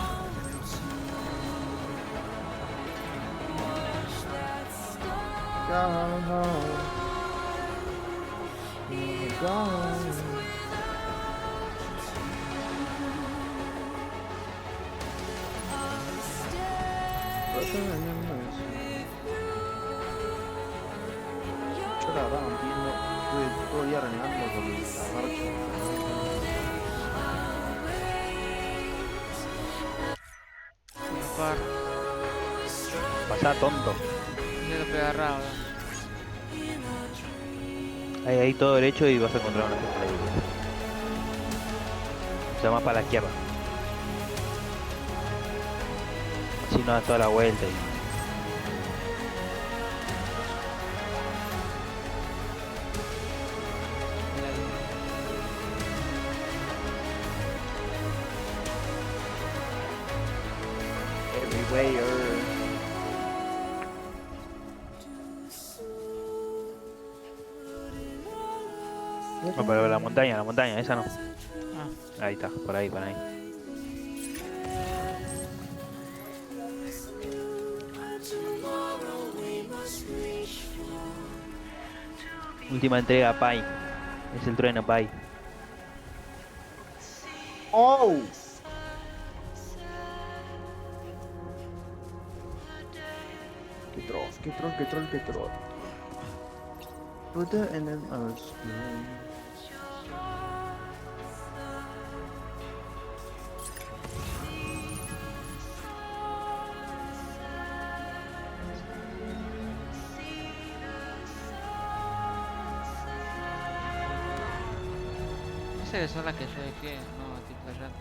Yo la verdad no entiendo. Estuve todo el día renegando por la marcha. puedo agarrar. Pasá, tonto. Ya lo puedo agarrar, boludo. Ahí todo derecho y vas a encontrar una gente ahí. O sea, más para la izquierda. Así no das toda la vuelta y... Everywhere. No, pero la montaña, esa no. Ah, Ahí está, por ahí, por ahí. Última entrega, Pai. Es el trueno, Pai. ¡Oh! ¡Qué troll, qué troll, qué troll, qué troll! Put the animals. no sé qué son las que yo dejé, no, estoy flasheando.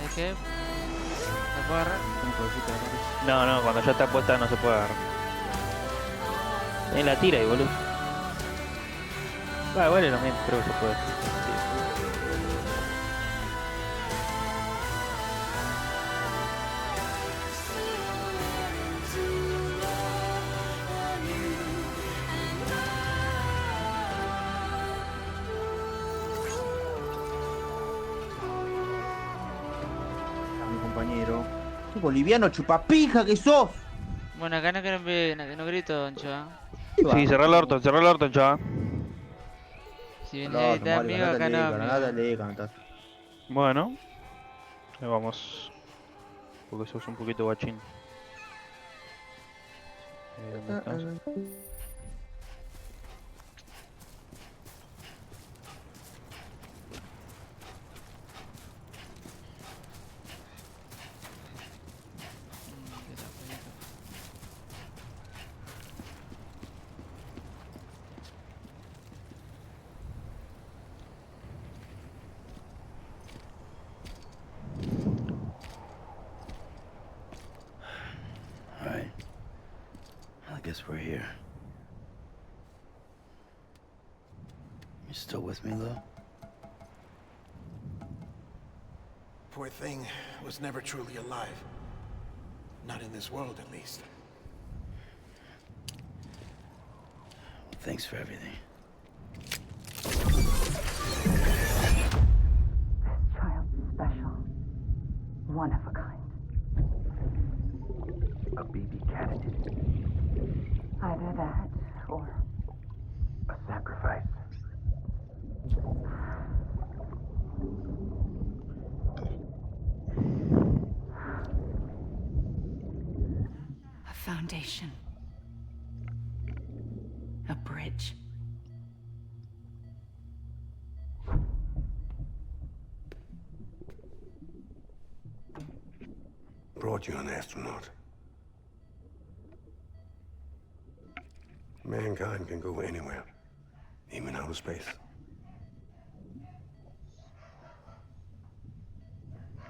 Dejé. ¿La puedo agarrar? No, no, cuando ya está puesta no se puede agarrar. La tira y boludo. Va, igual es lo mismo, creo que se puede. A mi compañero. ¡Qué boliviano chupapija que sos! Bueno, acá no grito, Doncho, ¿eh? Sí, cerrá el orto, chaval. Si venís a No, gritar Mario, amigo, acá no, amigo. andale, cantar. Bueno, ahí vamos. Porque sos un poquito guachín. ¿Dónde estás? Qué rapidito. All right. I guess we're here. You still with me, Lil? Poor thing was never truly alive. Not in this world, at least. Thanks for everything. Child special. One of a kind. A baby candidate. Either that or A sacrifice. a foundation. A bridge. Brought you an astronaut. Mankind can go anywhere, even outer space.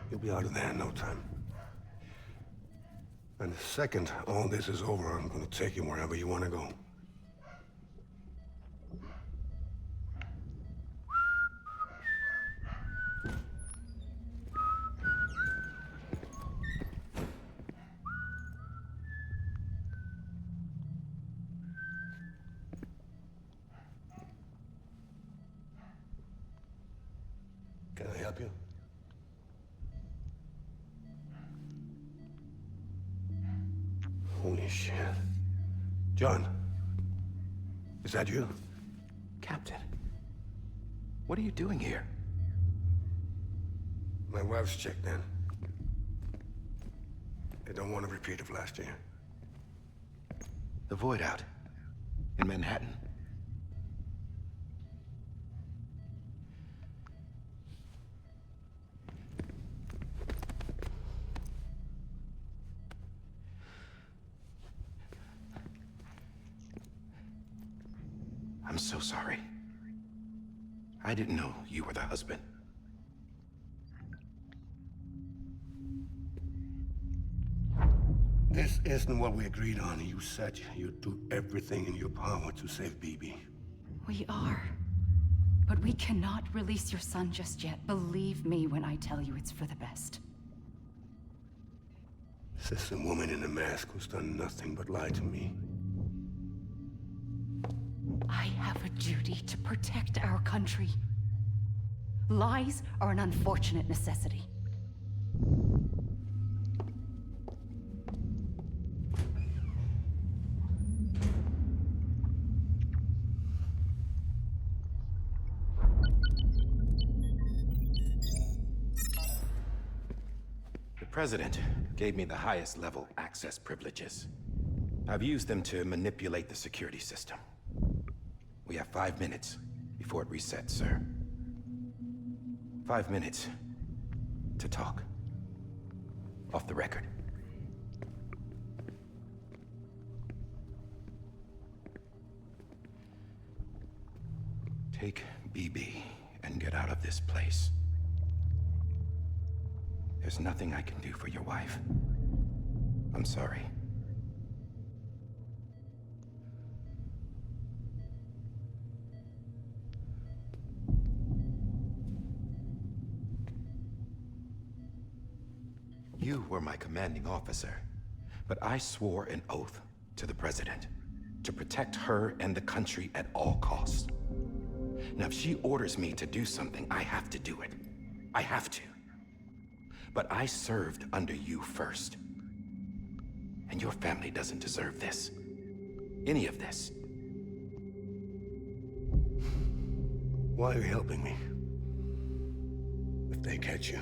You'll be out of there in no time. And the second all this is over, I'm gonna take you wherever you want to go. Can I help you? Holy shit. John. Is that you? Captain, what are you doing here? My wife's checked in. They don't want a repeat of last year. The void out in Manhattan. I'm so sorry. I didn't know you were the husband. This isn't what we agreed on. You said you'd do everything in your power to save BB. We are. But we cannot release your son just yet. Believe me when I tell you it's for the best. This is a woman in a mask who's done nothing but lie to me. I have a duty to protect our country. Lies are an unfortunate necessity. The President gave me the highest level access privileges. I've used them to manipulate the security system. We have 5 minutes before it resets, sir. 5 minutes to talk. Off the record. Take BB and get out of this place. There's nothing I can do for your wife. I'm sorry. You were my commanding officer, but I swore an oath to the President to protect her and the country at all costs. Now, if she orders me to do something, I have to do it. I have to. But I served under you first. And your family doesn't deserve this. Any of this. Why are you helping me? If they catch you.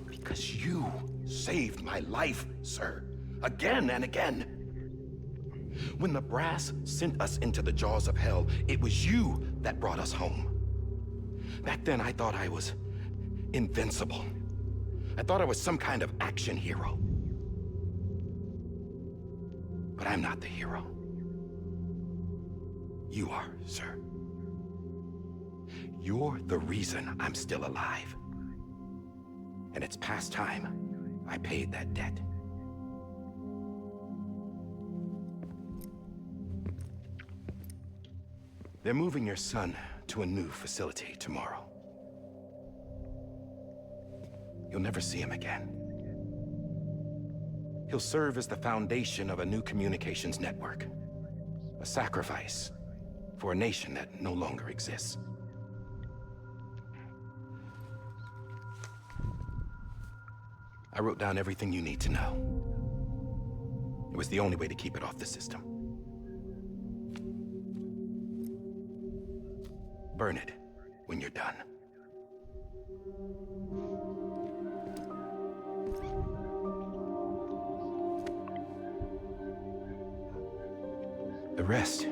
Because you saved my life, sir. Again and again. When the brass sent us into the jaws of hell, it was you that brought us home. Back then, I thought I was invincible. I thought I was some kind of action hero. But I'm not the hero. You are, sir. You're the reason I'm still alive. And it's past time I paid that debt. They're moving your son to a new facility tomorrow. You'll never see him again. He'll serve as the foundation of a new communications network. A sacrifice for a nation that no longer exists. I wrote down everything you need to know. It was the only way to keep it off the system. Burn it when you're done. The rest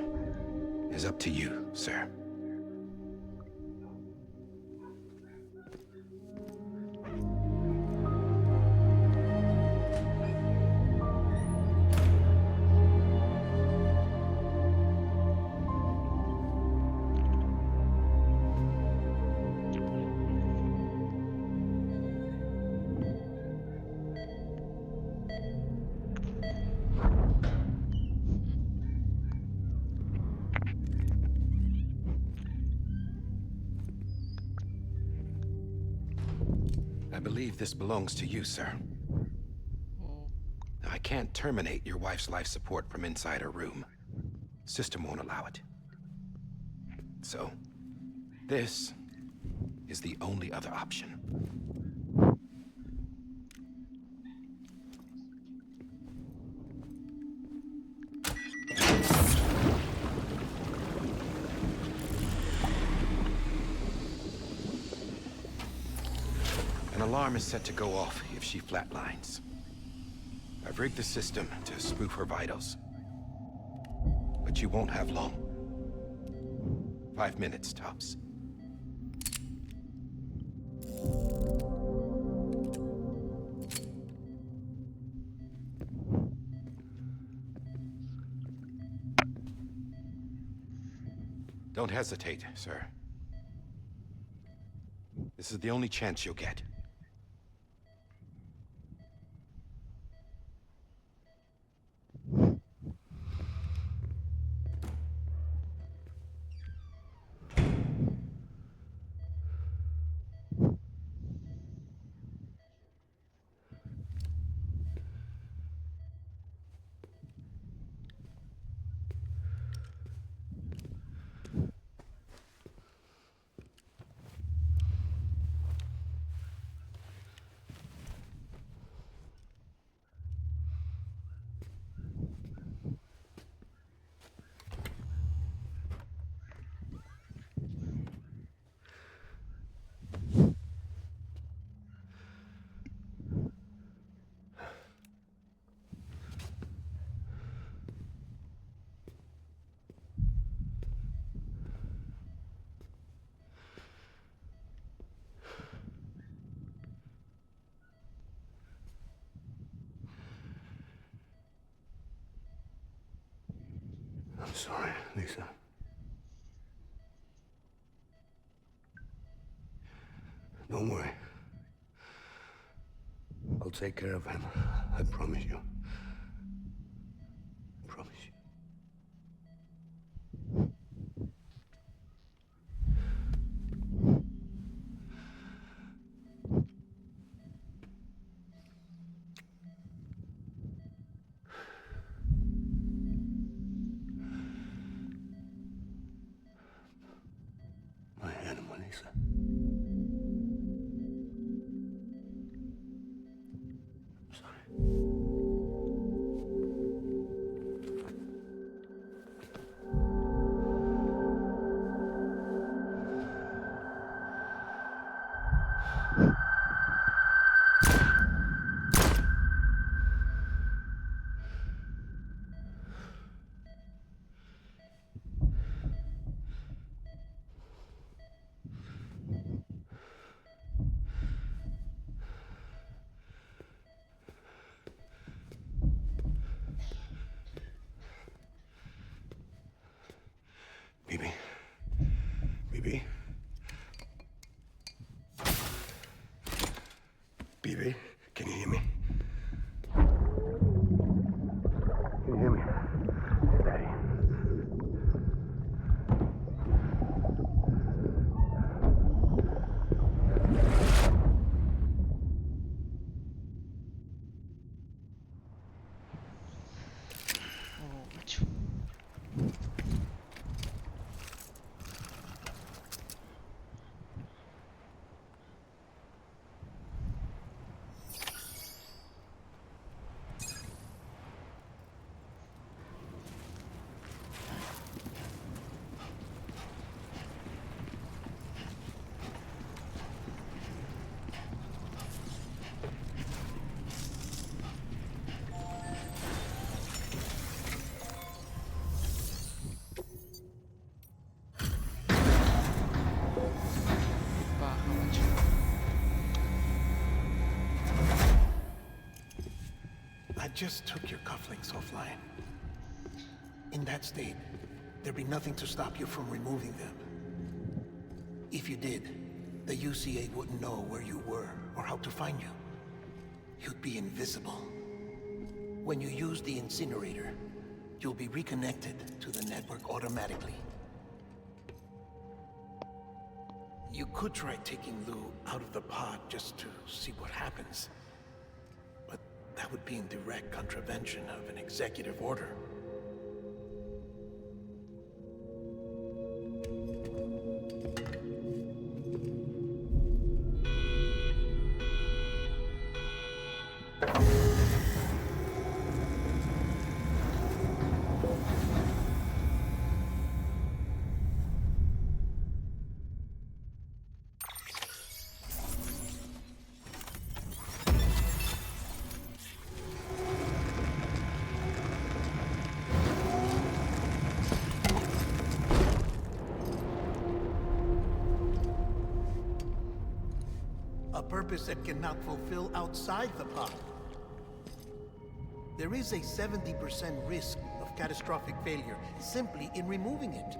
is up to you, sir. I believe this belongs to you, sir. I can't terminate your wife's life support from inside her room. System won't allow it. So, this is the only other option. alarm is set to go off if she flatlines. I've rigged the system to spoof her vitals. But you won't have long. 5 minutes, tops. Don't hesitate, sir. This is the only chance you'll get. I'm sorry, Lisa. Don't worry. I'll take care of him. I promise you. I promise you. My animal, Lisa. I'm sorry. Bibi. Bibi. Bibi, can you hear me? Can you hear me? Daddy. Oh, macho. Paja, macho. I just took your cufflinks offline. In that state, there'd be nothing to stop you from removing them. If you did, the UCA wouldn't know where you were or how to find you. You'd be invisible. When you use the incinerator, you'll be reconnected to the network automatically. You could try taking Lou out of the pod just to see what happens. But that would be in direct contravention of an executive order. purpose it cannot fulfill outside the pod. There is a 70% risk of catastrophic failure simply in removing it.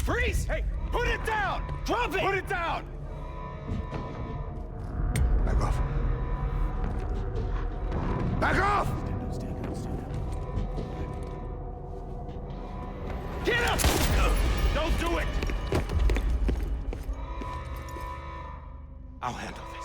Freeze! Hey, put it down! Drop it! Put it down! Back off. Back off! Get up! Don't do it! I'll handle this.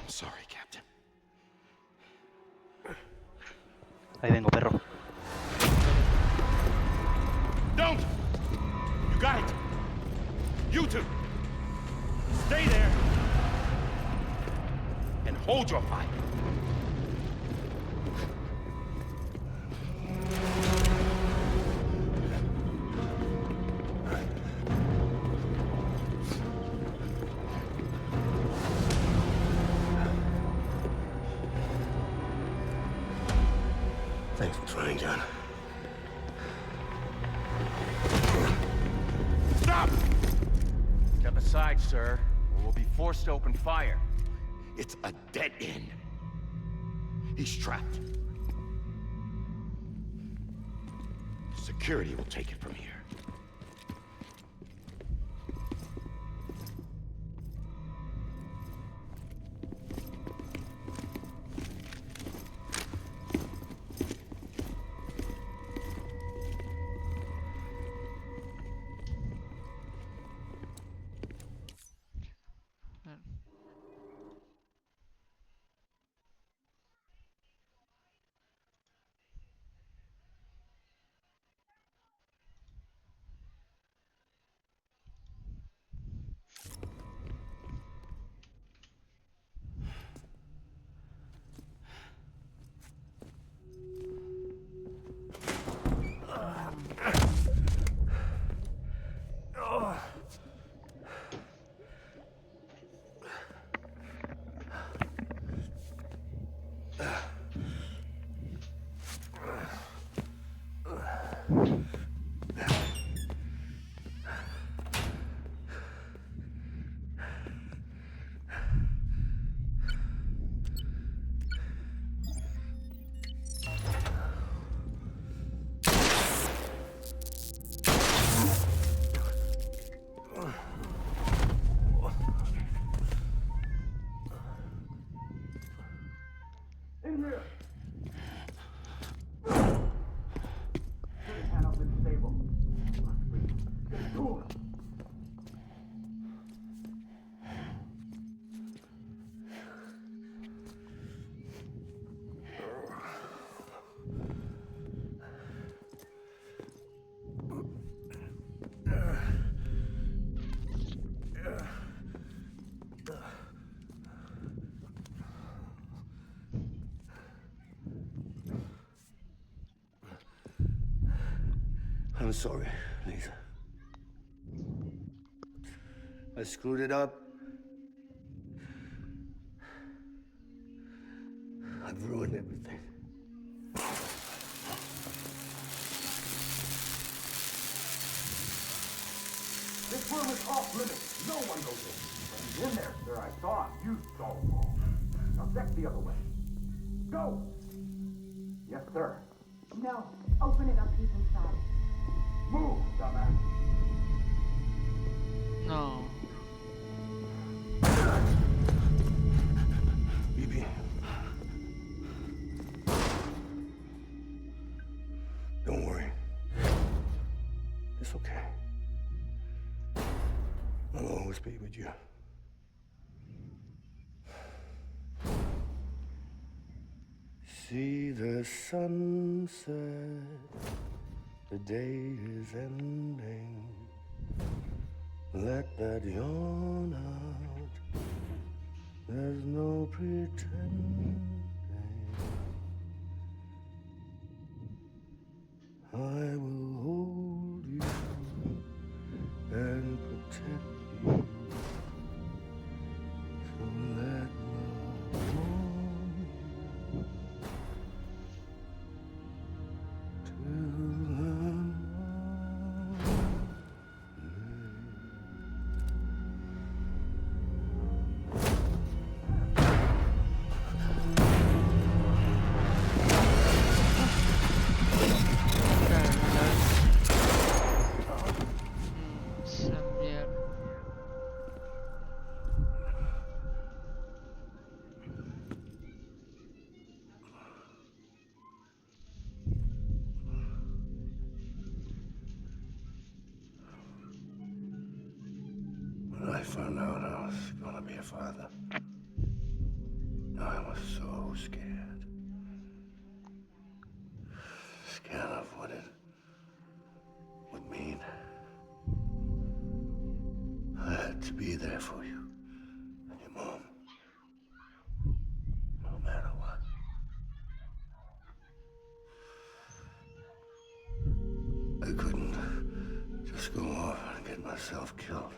sorry, Captain. Ahí vengo, perro. Don't! You got it! You two! Stay there! And hold your fire! Thanks for trying, John. Stop! Step aside, sir, or we'll be forced to open fire. It's a dead end. He's trapped. Security will take it from here. I'm sorry, Lisa. I screwed it up. I've ruined everything. This room is off limits. No one goes in. But he's in there, sir. I saw him. You saw him all. Now check the other way. Go! Yes, sir. No. Open it up. He's inside. Move, dumbass. No. Bibi. Don't worry. It's okay. I'll always be with you. See the sunset, the day is ending. Let that yawn out, there's no pretending. I will hold you and protect you. So let love warm you till Cambiar. when I found out I was gonna be a father, I was so scared. Scared of what it would mean. I had to be there for you and your mom. No matter what. I couldn't just go off and get myself killed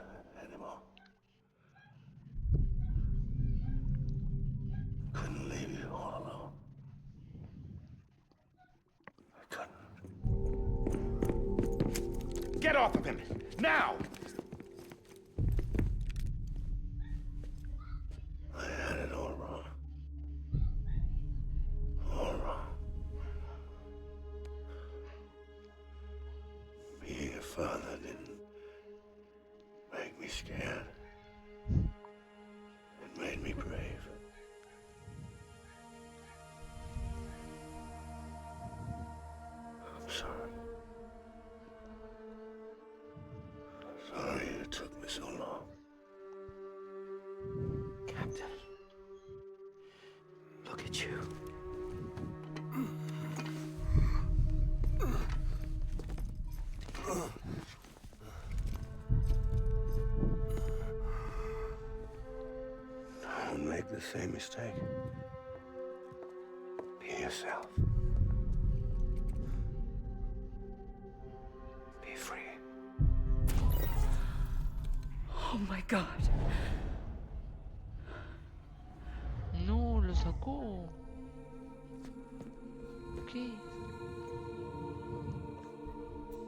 anymore. Couldn't leave you all alone. I couldn't. Get off of him! Now! I had it all wrong. All wrong. Being a father didn't make me scared. It made me brave. I'm sorry. Sorry it took me so long. Captain, look at you. Don't make the same mistake. Be yourself. Be free. Oh my God. No, lo sacó. ¿Qué?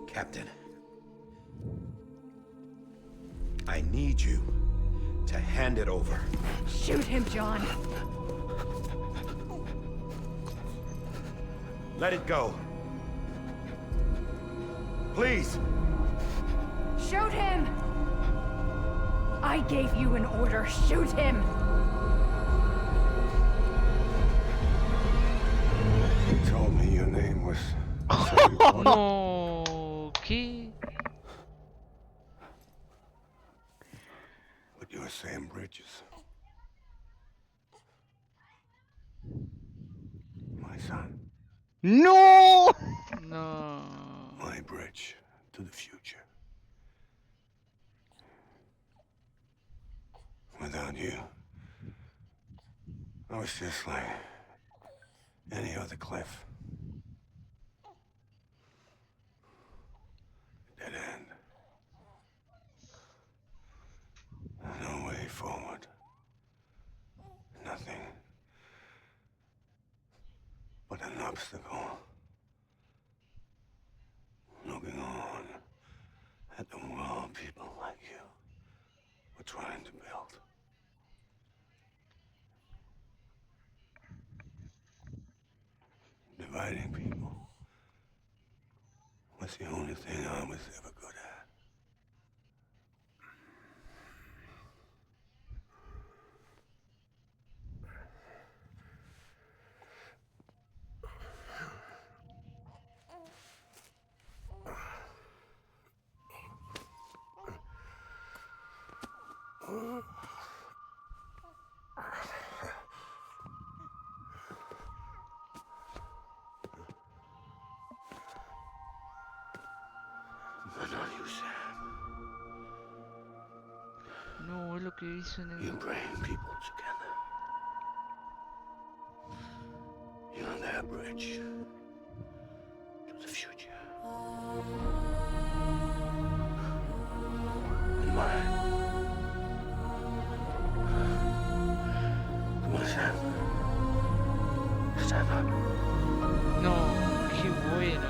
Captain, I need you to hand it over. Shoot him, John. Let it go. Please. Shoot him! I gave you an order. Shoot him! You told me your name was... Samuel. No, ¿qué? But you're Sam Bridges. My son. No! No. My bridge to the future. Without you, I was just like any other Cliff. Dead end. No way forward. Nothing but an obstacle. Looking on at the world people like you were trying to build. Dividing people was the only thing I was ever good at. But not you, Sam. No, es lo que hizo en You el... bring people together. You're their bridge to the future. And mine. Come on, Sam. Stand up. No, qué bueno.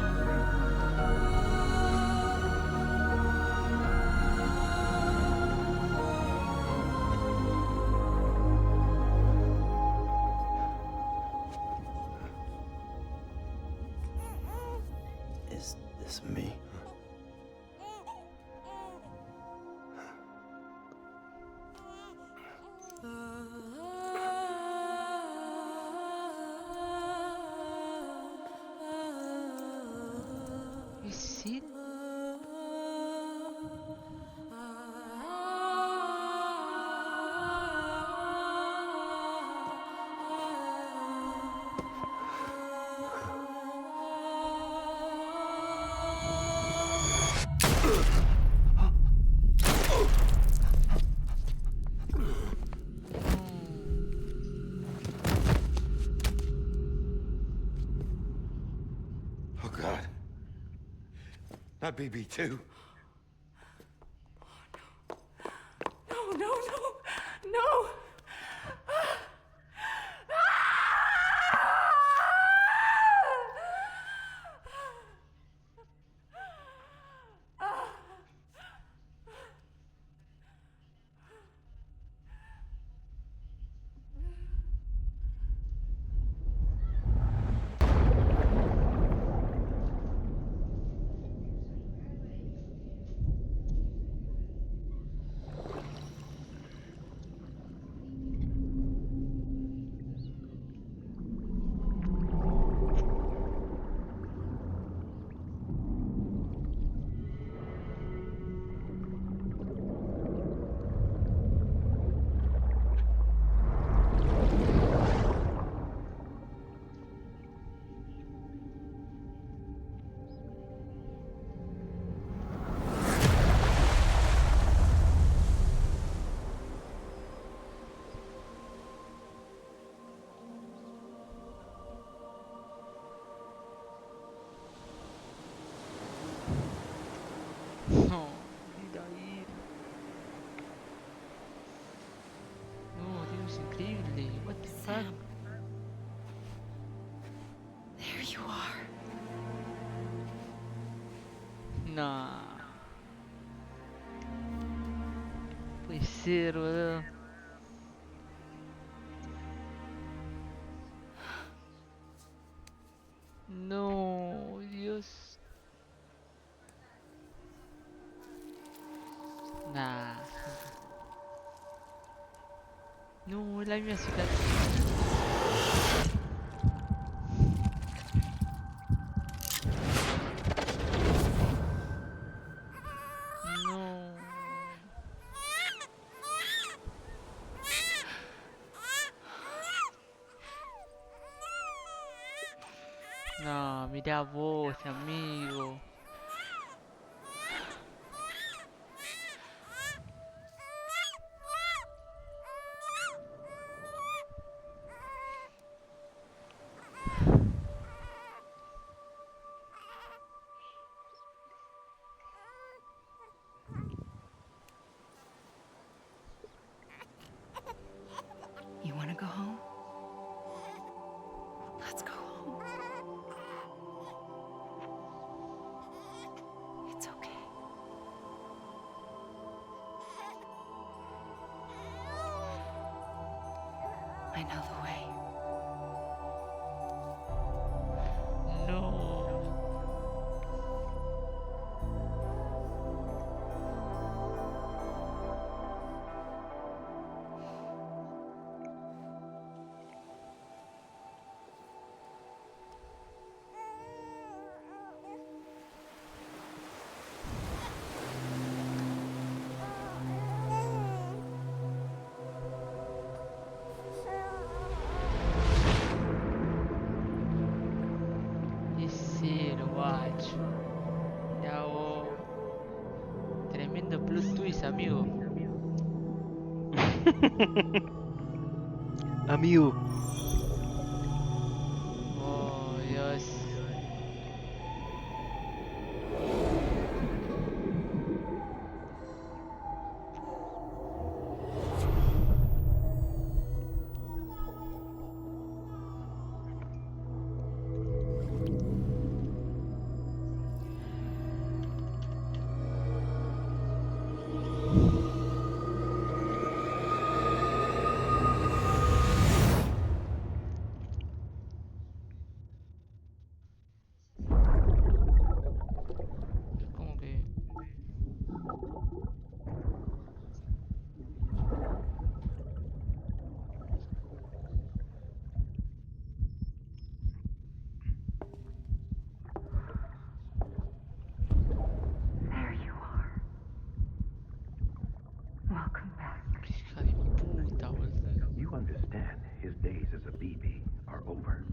Not BB too. No, no, no, no! No, mira ir. No, tío, es increíble. What the fuck? Sam. There you are. No. Puede ser, boludo. No, Dios. Nah. No, es la misma cicatriz. No. No, mirá vos, amigo. You want to go home? Let's go home. It's okay. I know the way. No. Ese guacho. Ya vos. Tremendo plot twist, amigo. Amigo. Oh, Dios. Como que... There you are. Welcome back. Hija de puta, boludo. You understand his days as a BB are over,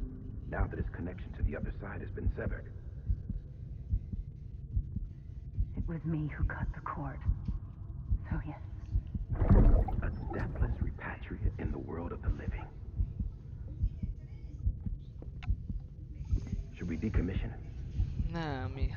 now that his connection to the other side has been severed. It was me who cut the cord. So yes. A deathless repatriate in the world of the living. Should we decommission it? Nah, amigo.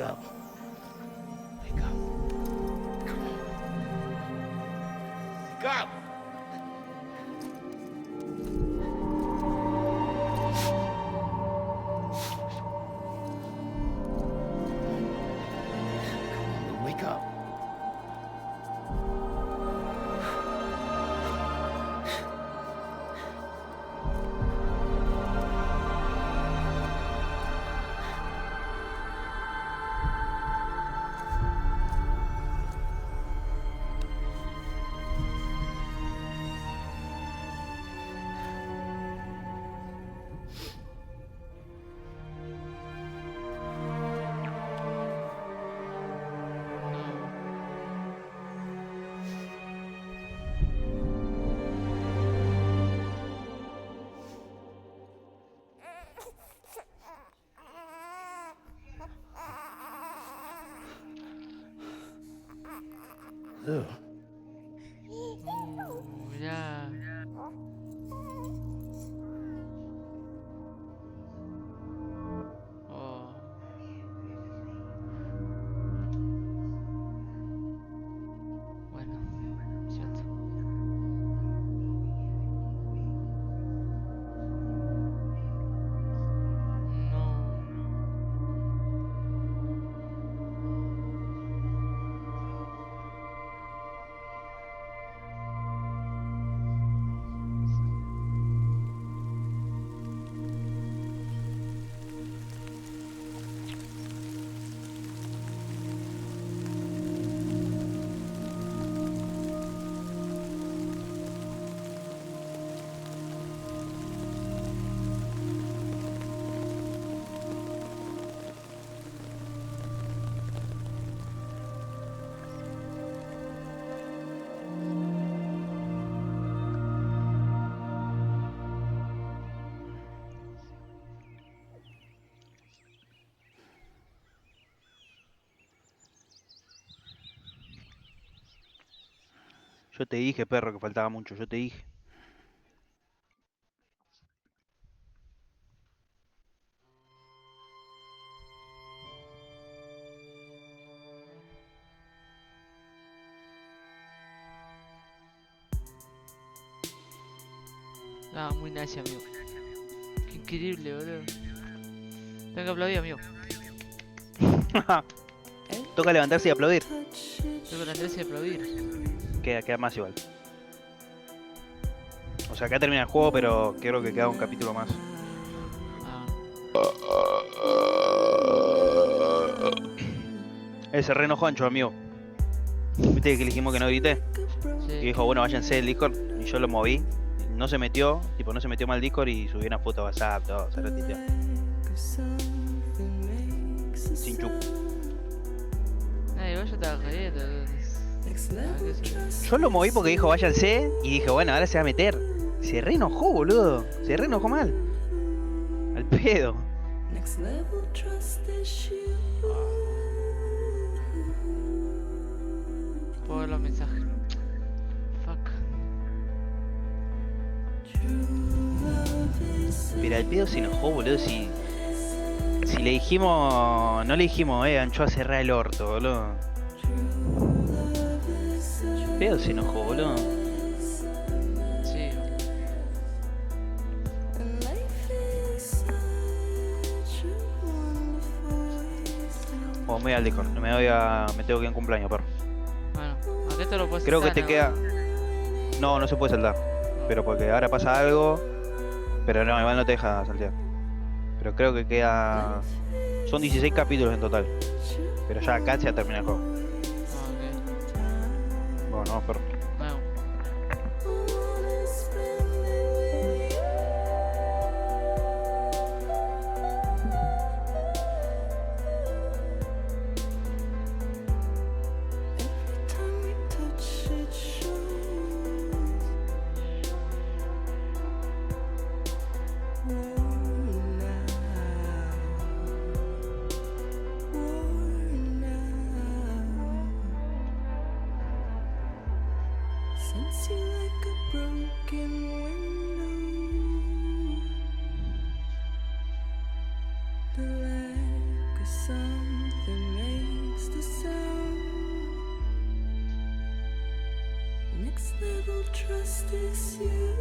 Wake up. Wake up. Come on. Wake up! Wake up. Ugh. Ya. Oh. Bueno, cierto. No. Yo te dije, perro, que faltaba mucho. Yo te dije. Ah, muy nice, amigo. Qué increíble, boludo. Tengo que aplaudir, amigo. Toca levantarse y aplaudir. Tengo la tendencia de aplaudir. Queda más igual. O sea, acá termina el juego, pero creo que queda un capítulo más. Ah, Ese re enojoncho, amigo. Viste que le dijimos que no grité. Y sí. dijo, bueno, váyanse del Discord. Y yo lo moví. No se metió, tipo, no se metió mal el Discord y subió una foto a WhatsApp, todo, se retiteó. Sin chup. Ay, igual yo estaba caliente, entonces. Yo lo moví porque dijo, váyanse. Y dije, bueno, ahora se va a meter. Se re enojó, boludo. Se re enojó mal. Al pedo. Puedo ver los mensajes. Fuck. Pero al pedo se enojó, boludo. Si le dijimos, no le dijimos, ganchó a cerrar el orto, boludo. Al pedo se enojó, boludo. Sí. O me voy al Discord, me tengo que ir a un cumpleaños, perro. Bueno, acá te lo puedes Creo que saltar, te queda. No, no se puede saltar. Pero porque ahora pasa algo. Pero no, igual no te deja saltear. Pero creo que queda. Son 16 capítulos en total. Pero ya acá se termina el juego. Ok. Bueno, no, perro. Bueno. Sense you like a broken window. The lack of something Next level trust is you.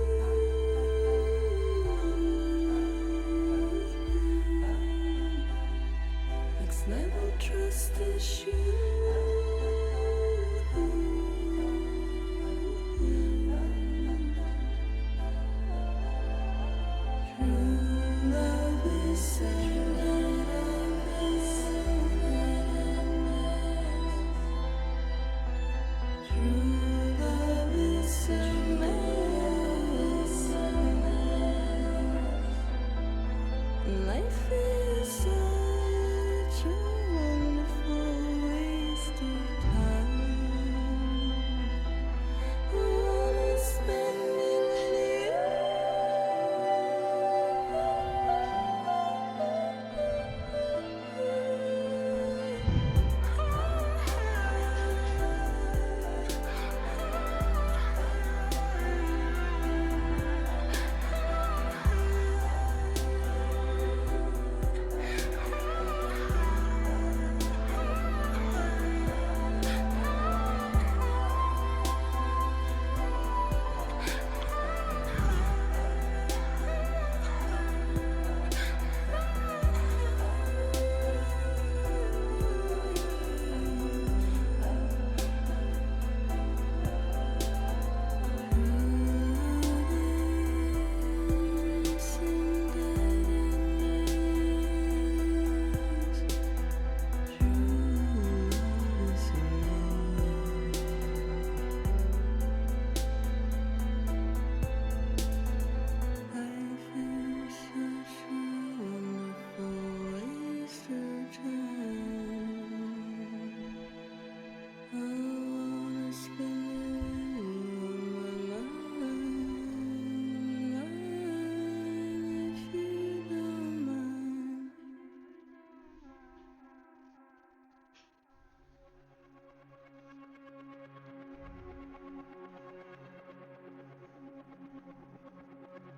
Next level trust is you. True love is true love is a mess. Life is such a wonderful wasted time. I wanna spend it with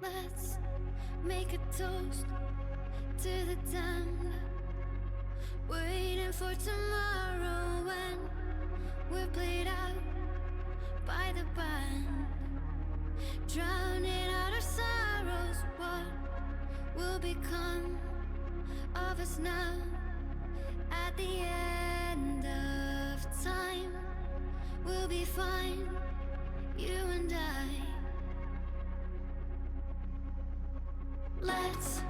Let's make a toast to the damned. Waiting for tomorrow when we're played out by the band. Drowning out our sorrows, what will become of us now? At the end of time, we'll be fine, you and I. Let's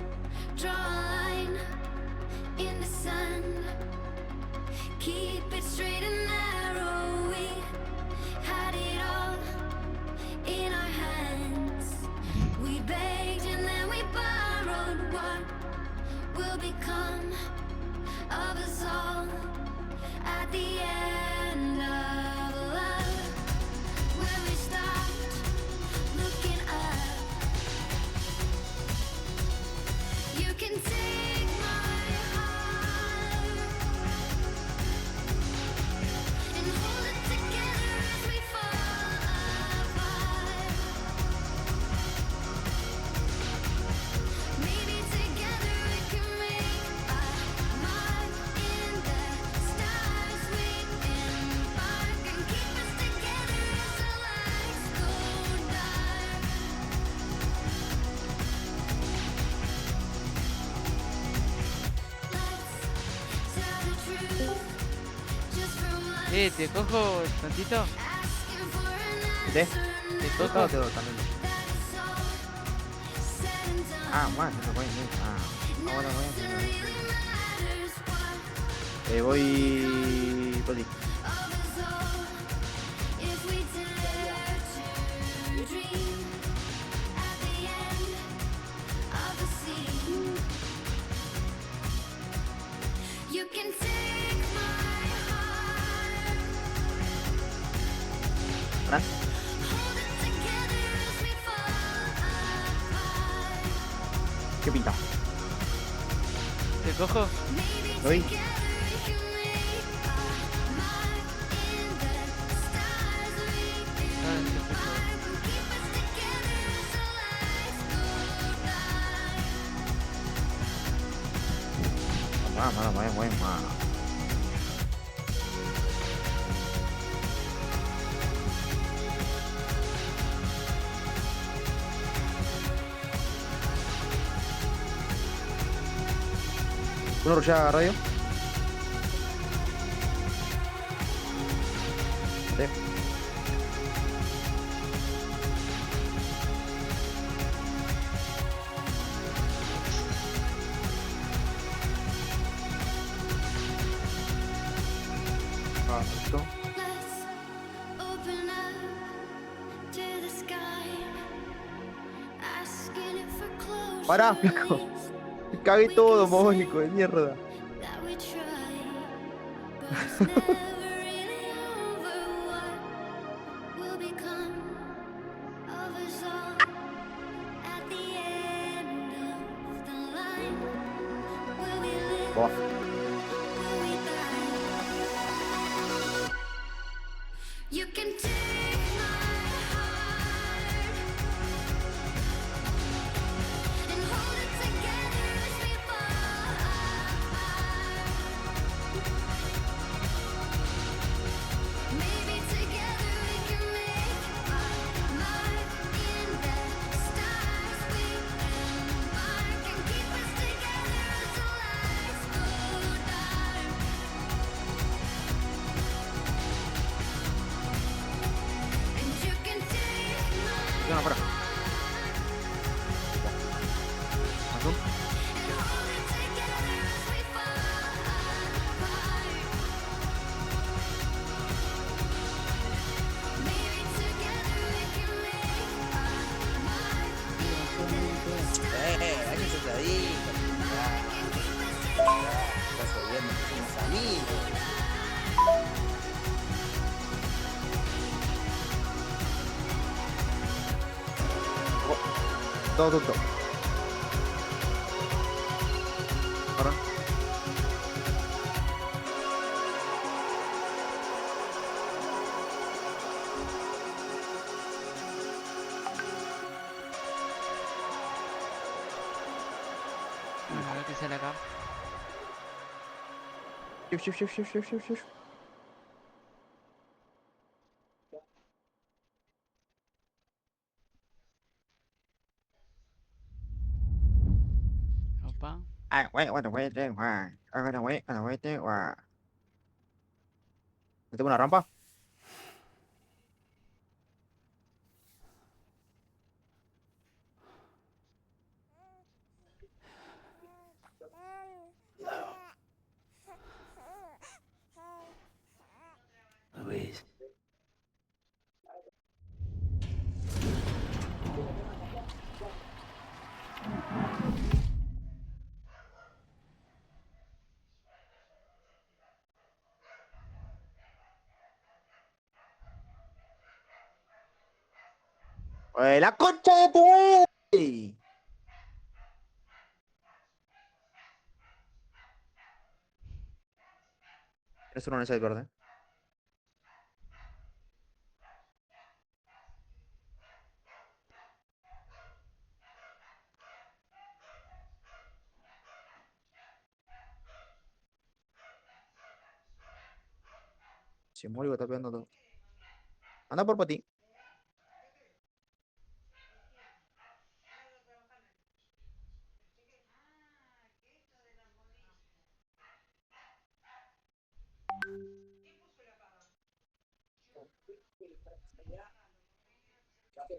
draw a line in the sand. Keep it straight and narrow. We had it all in our hands. We begged and then we borrowed. What will become of us all at the end of love? When we stopped looking up. You can take my heart and hold it together as we fall apart. Maybe together we can make a mark in the stars. We embark and keep us together as the lights go dark. Let's tell the truth just for once. ¿Te cojo tantito? Asking for an ¿De? answer ¿Te now cojo? Todo también. that it's all said and done. Ah, bueno, no voy bien. Ah, ahora voy Nothing a really matters what voy. Poli. of us all if we dare to dream at the end of the scene. You can take my heart, ¿Ahora? hold it together as we fall apart. ¿Qué pinta? ¿Te cojo? Maybe Voy. together we can make a mark in the stars. We Ah, te escucho. embark and keep us together as the lights go dark. Vamos. Uno rushea radio. Sí. Ah, listo. Let's open up to the sky, asking it for Pará, closure. flaco. Cagué todo, mogólico de mierda. That we try, but it's never really over. What will become of us all at the end of the line? Will we live? Buah. Will we die? You can take my heart and hold it together as we fall apart. Maybe together we can make our mark in the stars. We embark and keep us together as the lights go dark. And you can take my No, no, para. Mazum. and hold it together as we fall apart. Maybe together we can make our mark in the stars. Hay que ser ahí. Estás jodiendo, somos amigos. Todo tonto. Ahora. Bueno, a ver qué sale acá. Shift, shift, shift, shift, shift, shift, shift. Opa. Ah, wait, what the wait, why? I gotta wait, why? ¿No tengo una rampa? Luis. ¡La concha de tu madre! Eres uno en ese verde. Si muero, está pegando todo. Anda por ti.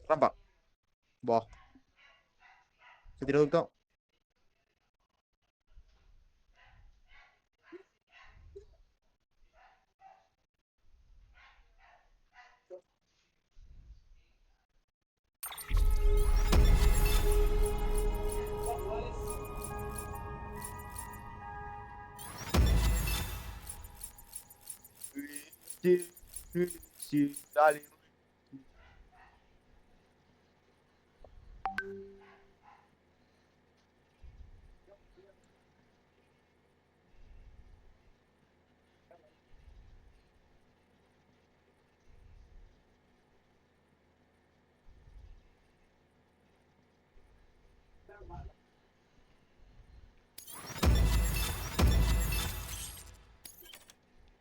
Rampa. Buah. Se tiró ducto. Sí, sí, sí, dale.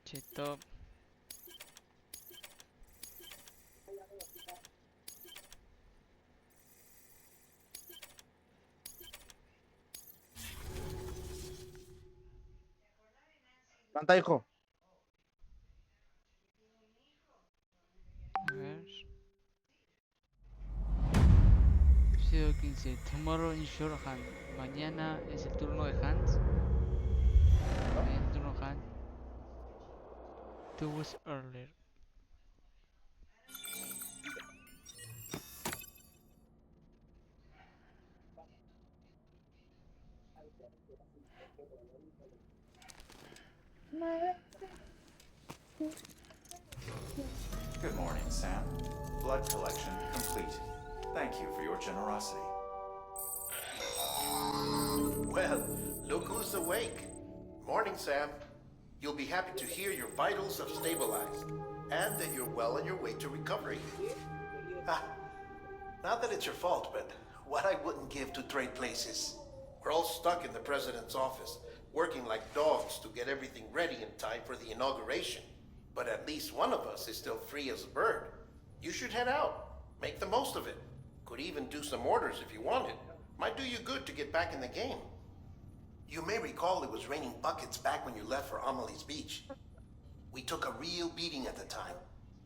Cheto. Planta, hijo. A ver. Episodio 15. Tomorrow in your hand. Mañana es el turno de Hans. Mañana es el turno de Hans. 2 weeks earlier. Good morning, Sam. Blood collection complete. Thank you for your generosity. Well, look who's awake. Morning, Sam. You'll be happy to hear your vitals have stabilized, and that you're well on your way to recovery. Ah, not that it's your fault, but what I wouldn't give to trade places. We're all stuck in the president's office, working like dogs to get everything ready in time for the inauguration. But at least one of us is still free as a bird. You should head out. Make the most of it. Could even do some orders if you wanted. Might do you good to get back in the game. You may recall it was raining buckets back when you left for Amelie's Beach. We took a real beating at the time,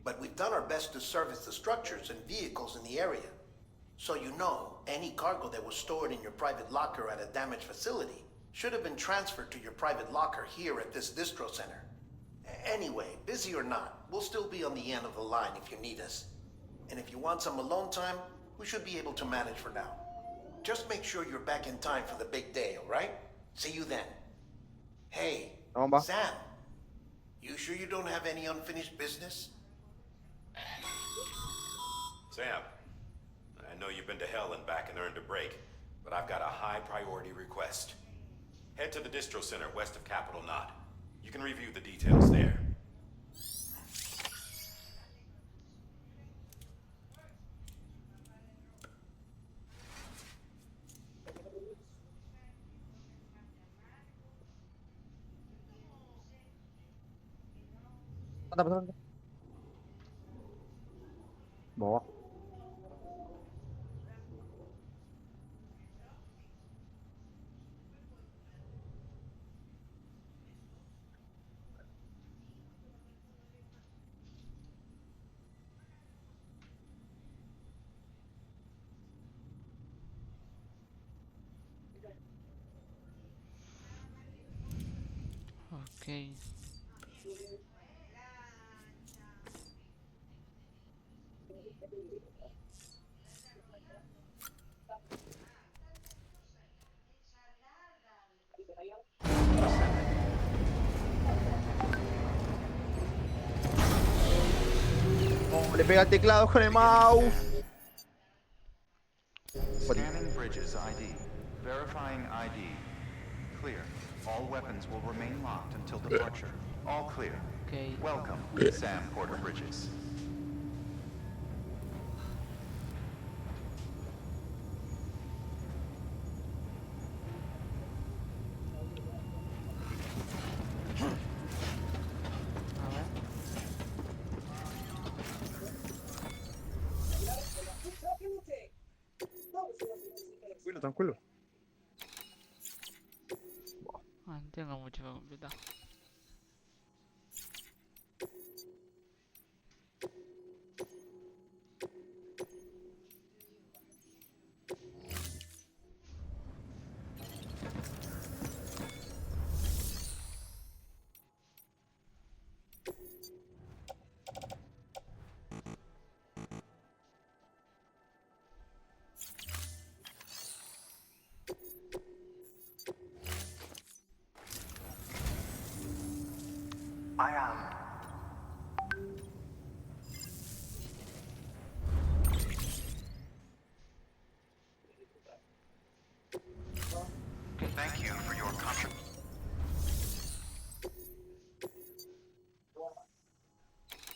but we've done our best to service the structures and vehicles in the area. So you know, any cargo that was stored in your private locker at a damaged facility should have been transferred to your private locker here at this distro center. Anyway, busy or not, we'll still be on the end of the line if you need us. And if you want some alone time, we should be able to manage for now. Just make sure you're back in time for the big day, all right? See you then. Hey, Sam, you sure you don't have any unfinished business? Sam, I know you've been to hell and back and earned a break, but I've got a high priority request. Head to the distro center west of Capitol Knot. You can review the details there. Planta. Bawa. Ok. Oh, le pega al teclado con el mouse. Scanning bridges ID. Verifying ID. Clear. All weapons will remain locked until departure. All clear. Okay. Welcome, Sam Porter Bridges. Tranquilo, tranquilo. Ah, no tengo mucho para completar. I am. Thank you for your contribution.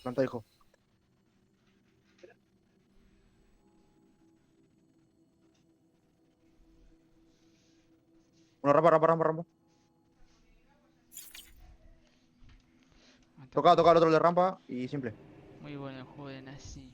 Planta, hijo. Una rampa. Toca el otro de rampa y simple. Muy bueno el juego de Nazi.